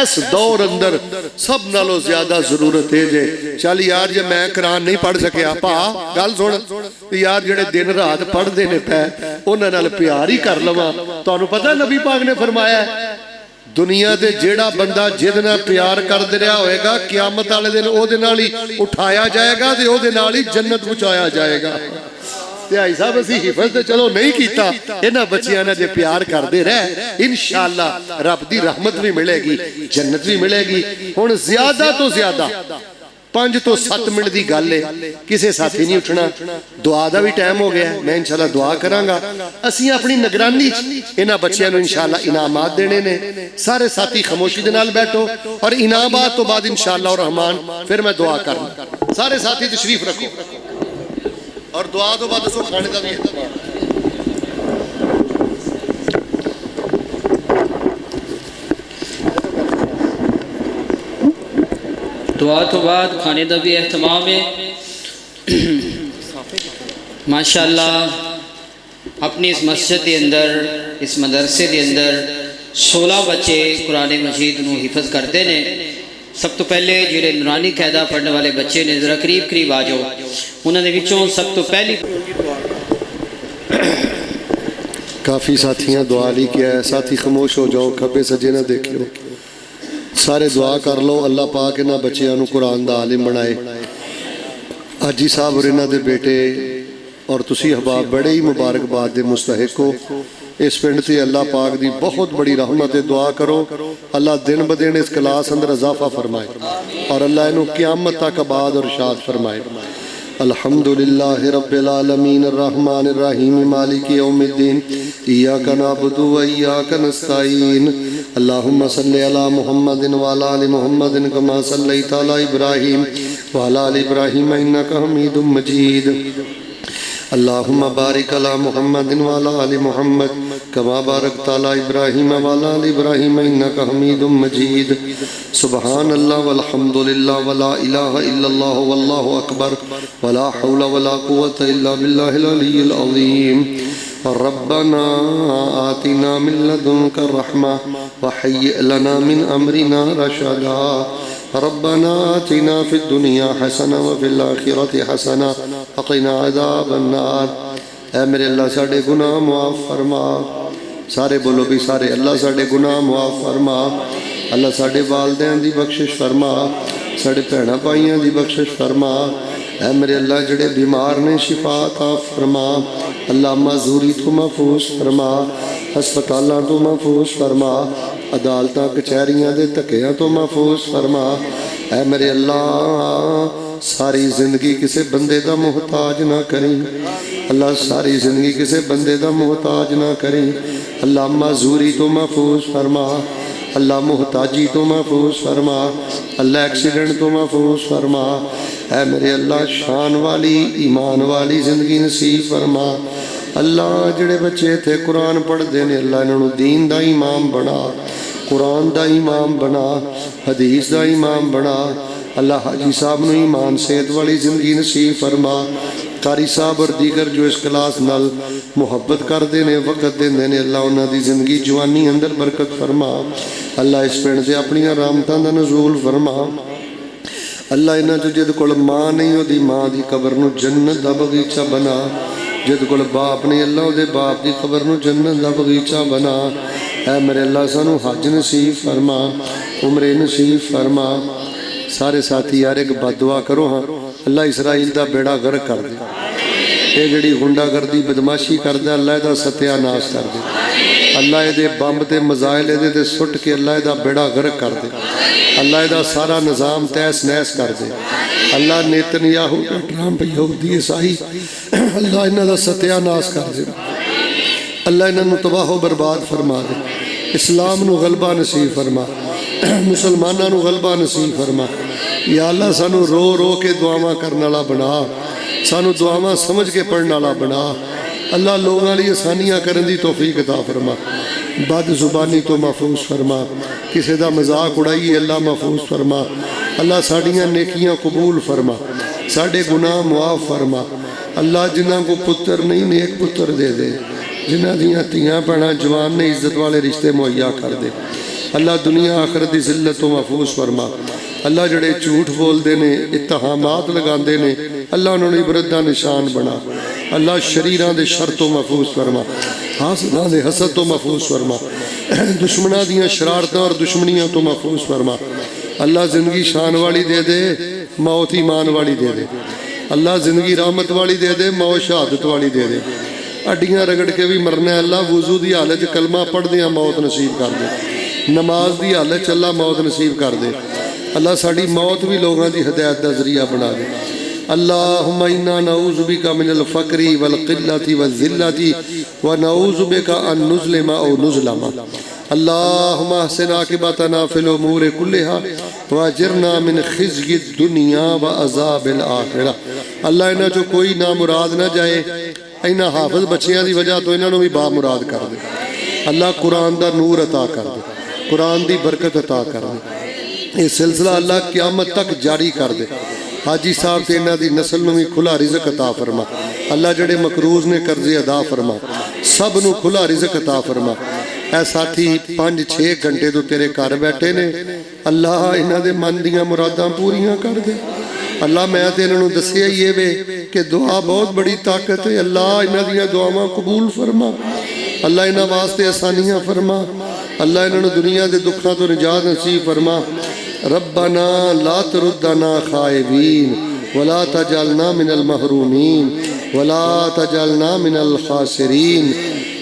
اس دور اندر سب نالوں زیادہ ضرورت ہے جے. چل یار جے میں قرآن نہیں پڑھ سکیا پا گل سن, یار جڑے دن رات پڑھ دینے پہ انہاں نال پیار ہی کر لواں. تانوں پتہ نبی پاک نے فرمایا ہے دنیا دے جیڑا بندہ جد نال پیار کر دے رہا ہوئے گا قیامت والے دن او دے نال ہی اٹھایا جائے گا تے او دے نال ہی جنت پہنچایا جائے گا. آئی صاحب اسی حفظ تے چلو نہیں کیتا, انہاں بچیاں نے جے پیار کر دے رہے انشاءاللہ رب دی رحمت بھی ملے گی جنت بھی ملے گی. ہن زیادہ تو زیادہ 5 تو 7 منٹ دی گل ہے, کسے ساتھی نہیں اٹھنا. دعا دا بھی ٹائم ہو گیا ہے, میں انشاءاللہ دعا کراں گا. اسی اپنی نگرانی انہاں بچیاں نو انشاءاللہ انعامات دینے نے. سارے ساتھی خاموشی دے نال بیٹھو, اور انعامات تو بعد انشاءاللہ الرحمن پھر میں دعا کرنا. سارے ساتھی تشریف رکھو, اور دعا تو بعد اسو کھانے دا بھی اہتمام. دعا تو بعد کھانے دا بھی اہتمام ہے. ماشاءاللہ اپنی اس مسجد کے اندر اس مدرسے کے اندر 16 بچے قرآن مجید نو حفظ کرتے ہیں. سب تو پہلے جڑے نورانی قاعدہ پڑھنے والے بچے نے ذرا قریب آ جاؤ. انہوں نے وچوں سب تو پہلی کافی ساتھیاں دعا لی کیا ہے. ساتھی خاموش ہو جاؤ, کھبے سجے نہ دیکھو, سارے دعا کر لو. اللہ پاک انہاں بچیاں نو قرآن دا عالم بنائے. حاجی صاحب اور انہاں دے بیٹے اور تسی احباب بڑے ہی مبارکباد دے مستحق ہو. اس پنڈ تے اللہ پاک دی بہت بڑی رحمت. دعا کرو اللہ دن بدن اس کلاس اندر اضافہ فرمائے, اور اللہ انہوں قیامت تک آباد اور شاد فرمائے. الحمدللہ رب العالمین الرحمن الرحیم مالک یوم الدین ایاک نعبد و ایاک نستعین. اللہم صلی علی محمد وعلی آل محمد کما صلیت علی ابراہیم وعلی آل ابراہیم انک حمید مجید. اللہم بارک علی محمد وعلی آل محمد کما بارکت علی ابراہیم وعلی آل ابراہیم انک حمید مجید. سبحان اللہ والحمدللہ ولا الہ الا اللہ واللہ اکبر ولا حول ولا قوة الا باللہ العلی العظیم. ربنا آتنا من لدنک الرحمہ وحیئ لنا من امرنا رشدا. ربنا آتنا فی الدنیا حسنہ وفی الآخرۃ حسنہ وقنا عذاب النار. اے میرے اللہ ساڑے گناہ معاف فرما. سارے بولو بھی سارے, اللہ ساڑے گناہ معاف فرما. اللہ ساڑے والدین دی بخشش فرما, ساڑے بھیڑاں بھائیاں دی بخشش فرما. اے میرے اللہ جڑے بیمار نے شفا عطا فرما. اللہ معذوری تو محفوظ فرما, ہسپتالاں تو محفوظ فرما. ਅਦਾਲਤਾਂ ਕਚਹਿਰੀਆਂ ਦੇ ਧੱਕਿਆਂ ਤੋਂ ਮਹਿਫੂਜ਼ ਫਰਮਾ। ਐ ਮੇਰੇ ਅੱਲਾ ਸਾਰੀ ਜ਼ਿੰਦਗੀ ਕਿਸੇ ਬੰਦੇ ਦਾ ਮੁਹਤਾਜ ਨਾ ਕਰੀ। ਅੱਲਾ ਸਾਰੀ ਜ਼ਿੰਦਗੀ ਕਿਸੇ ਬੰਦੇ ਦਾ ਮੁਹਤਾਜ ਨਾ ਕਰੀ। ਅੱਲਾ ਮਾਜ਼ੂਰੀ ਤੋਂ ਮਹਿਫੂਜ਼ ਫਰਮਾ। ਅੱਲਾ ਮੁਹਤਾਜੀ ਤੋਂ ਮਹਿਫੂਜ਼ ਫਰਮਾ। ਅੱਲਾ ਐਕਸੀਡੈਂਟ ਤੋਂ ਮਹਿਫੂਜ਼ ਫਰਮਾ। ਐ ਮੇਰੇ ਅੱਲਾ ਸ਼ਾਨ ਵਾਲੀ ਈਮਾਨ ਵਾਲੀ ਜ਼ਿੰਦਗੀ ਨਸੀਬ ਫਰਮਾ। ਅੱਲਾ ਜਿਹੜੇ ਬੱਚੇ ਇੱਥੇ ਕੁਰਾਨ ਪੜ੍ਹਦੇ ਨੇ ਅੱਲਾ ਇਹਨਾਂ ਨੂੰ ਦੀਨ ਦਾ ਇਮਾਮ ਬਣਾ, ਕੁਰਾਨ ਦਾ ਇਮਾਮ ਬਣਾ, ਹਦੀਸ ਦਾ ਇਮਾਮ ਬਣਾ। ਅੱਲਾ ਹਾਜੀ ਸਾਹਿਬ ਨੂੰ ਈਮਾਨ ਸਿਹਤ ਵਾਲੀ ਜ਼ਿੰਦਗੀ ਨਸੀਬ ਫਰਮਾ। कारी साहब और दीगर जो इस क्लास नाल मुहब्बत करते हैं वक़्त देंदे ने अल्लाह उन्होंने ज़िंदगी जवानी अंदर बरकत फरमा। अल्लाह इस पिंड से अपन रहमतां दा नज़ूल फरमा। अल्लाह इन्हां चों जिद कोल माँ नहीं उहदी माँ की कबर नूं जन्नत दा बगीचा बना। जिद कोल बाप नहीं अल्लाह उहदे बाप की कबर नूं जन्नत दा बगीचा बना। ऐ मेरे अल्लाह सानू हज नसीब फरमा, उमरे नसीब फरमा। सारे साथी यार एक बददुआ करो हाँ, अल्लाह इसराइल का बेड़ा गर्क कर दे। ये जिहड़ी गुंडागर्दी बदमाशी करदा अल्लाह इहदा सत्यानाश कर दे। अल्लाह इहदे बंब ते मजाइल इहदे ते सुट के अल्लाह इहदा बेड़ा गर्क कर दे। अल्लाह इहदा सारा निज़ाम तहस नहस कर दे। अल्लाह नेतन्याहू ट्रंप यहूदी ईसाई अल्लाह इन्हां दा सत्यानाश कर दे। अल्लाह इन्हां नूं तबाह बर्बाद फरमा दे। इस्लाम नूं गलबा नसीब फरमा, मुसलमानां नूं गलबा नसीब फरमा। या अल्लाह सानू रो रो के दुआवां करने वाला बना, सानू दुआवां समझ के पढ़ने वाला बना। अल्लाह लोगों लिए आसानियां करने की तौफीक अता फरमा। बद जुबानी तो महफूज फरमा, किसी का मजाक उड़ाइए अल्लाह महफूज फरमा। अल्लाह साड़ियाँ नेकियां कबूल फरमा, साढ़े गुनाह मुआफ फरमा। अल्लाह जिन्हों को पुत्र नहीं नेक पुत्र दे दे, जिन्हों दियां धीआं भैणां जवान ने इज्जत वाले रिश्ते मुहैया कर दे। अल्लाह दुनिया आखिरत की जिल्लत तो महफूज फरमा। अल्लाह जड़े झूठ बोलते ने इत्तहामात लगाते ने अल्लाह उन्होंने इबरत का निशान बना। अल्लाह शरीरां दे शर तो महफूज फरमा, हासदां दे हसद तो महफूज फरमा, दुश्मनां दियां शरारतां और दुश्मनियां तो महफूज फरमा। अल्लाह जिंदगी शान वाली दे दे, मौत ईमान वाली दे दे। अल्लाह जिंदगी रहमत वाली दे दे, मौत शहादत वाली दे दे। हड्डियां रगड़ के भी मरना अल्लाह वुजू की हालत कलमा पढ़दियां मौत नसीब कर दे, नमाज की हालत अल्लाह मौत नसीब कर दे। अल्लाह साड़ी मौत भी लोगों की हदायत का जरिया बना दे। अल्लाहुम्मा इन्ना नऊज़ु बिका मिनल फ़क्री वल क़िल्लति वल ज़िल्लति व नऊज़ु बिका अन नुज़लिमा औ नुज़लमा। अल्लाहुम्मा अहसिन आक़िबतना फ़िल उमूरि कुल्लिहा व अजिरना मिन ख़िज़्यि दुनिया व अज़ाबिल आख़िरा। अल्लाह इन्हां चों कोई ना मुराद ना जाए, इन्हां हाफ़िज़ बच्चियां की वजह तो इन्हां नूं भी बा मुराद कर दे। अल्लाह कुरान का नूर अता कर दे, कुरान की बरकत अता कर दे। ये सिलसिला अल्लाह क़यामत तक जारी कर दे। हाजी साहब ते इन्हां दी नस्ल नूं भी खुला रिज़्क़ अता फरमा। अल्लाह जड़े मकरूज़ ने कर्जे अदा फरमा, सब नूं खुला रिज़्क़ अता फरमा। ऐ साथी 5-6 घंटे तो तेरे घर बैठे ने, अल्लाह इन्हां दे मन दियां मुरादां पूरियां कर दे। अल्लाह मैं ते इन्हां नूं दस्सिया ही वे कि दुआ बहुत बड़ी ताकत है। अल्लाह इन्हां दियां दुआवां कबूल फरमा। अल्लाह इन्हां वास्ते आसानियां फरमा। अल्लाह इन्हां नूं दुनिया के दुखों तो निजात नसीब फरमा। रब्बना ला तरुद्दना खाइबीन वला तजलना मिनल महरूमीन वला तजलना मिनल खासिरीन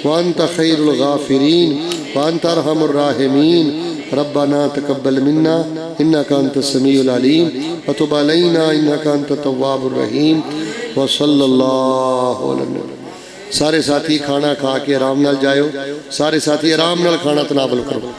व अंत खैरुल गाफिरीन व अंत अरहमुर राहिमीन। रब्बना तकब्बल मिन्ना इन्नका अंतस समीउल अलीम व तुब अलैना इन्नका अंतत तव्वाबुर रहीम व सल्लल्लाहु अलैहि वसल्लम। सारे साथी खाना खा के आराम नाल जाओ, सारे साथी आराम नाल खाना तनावल करो।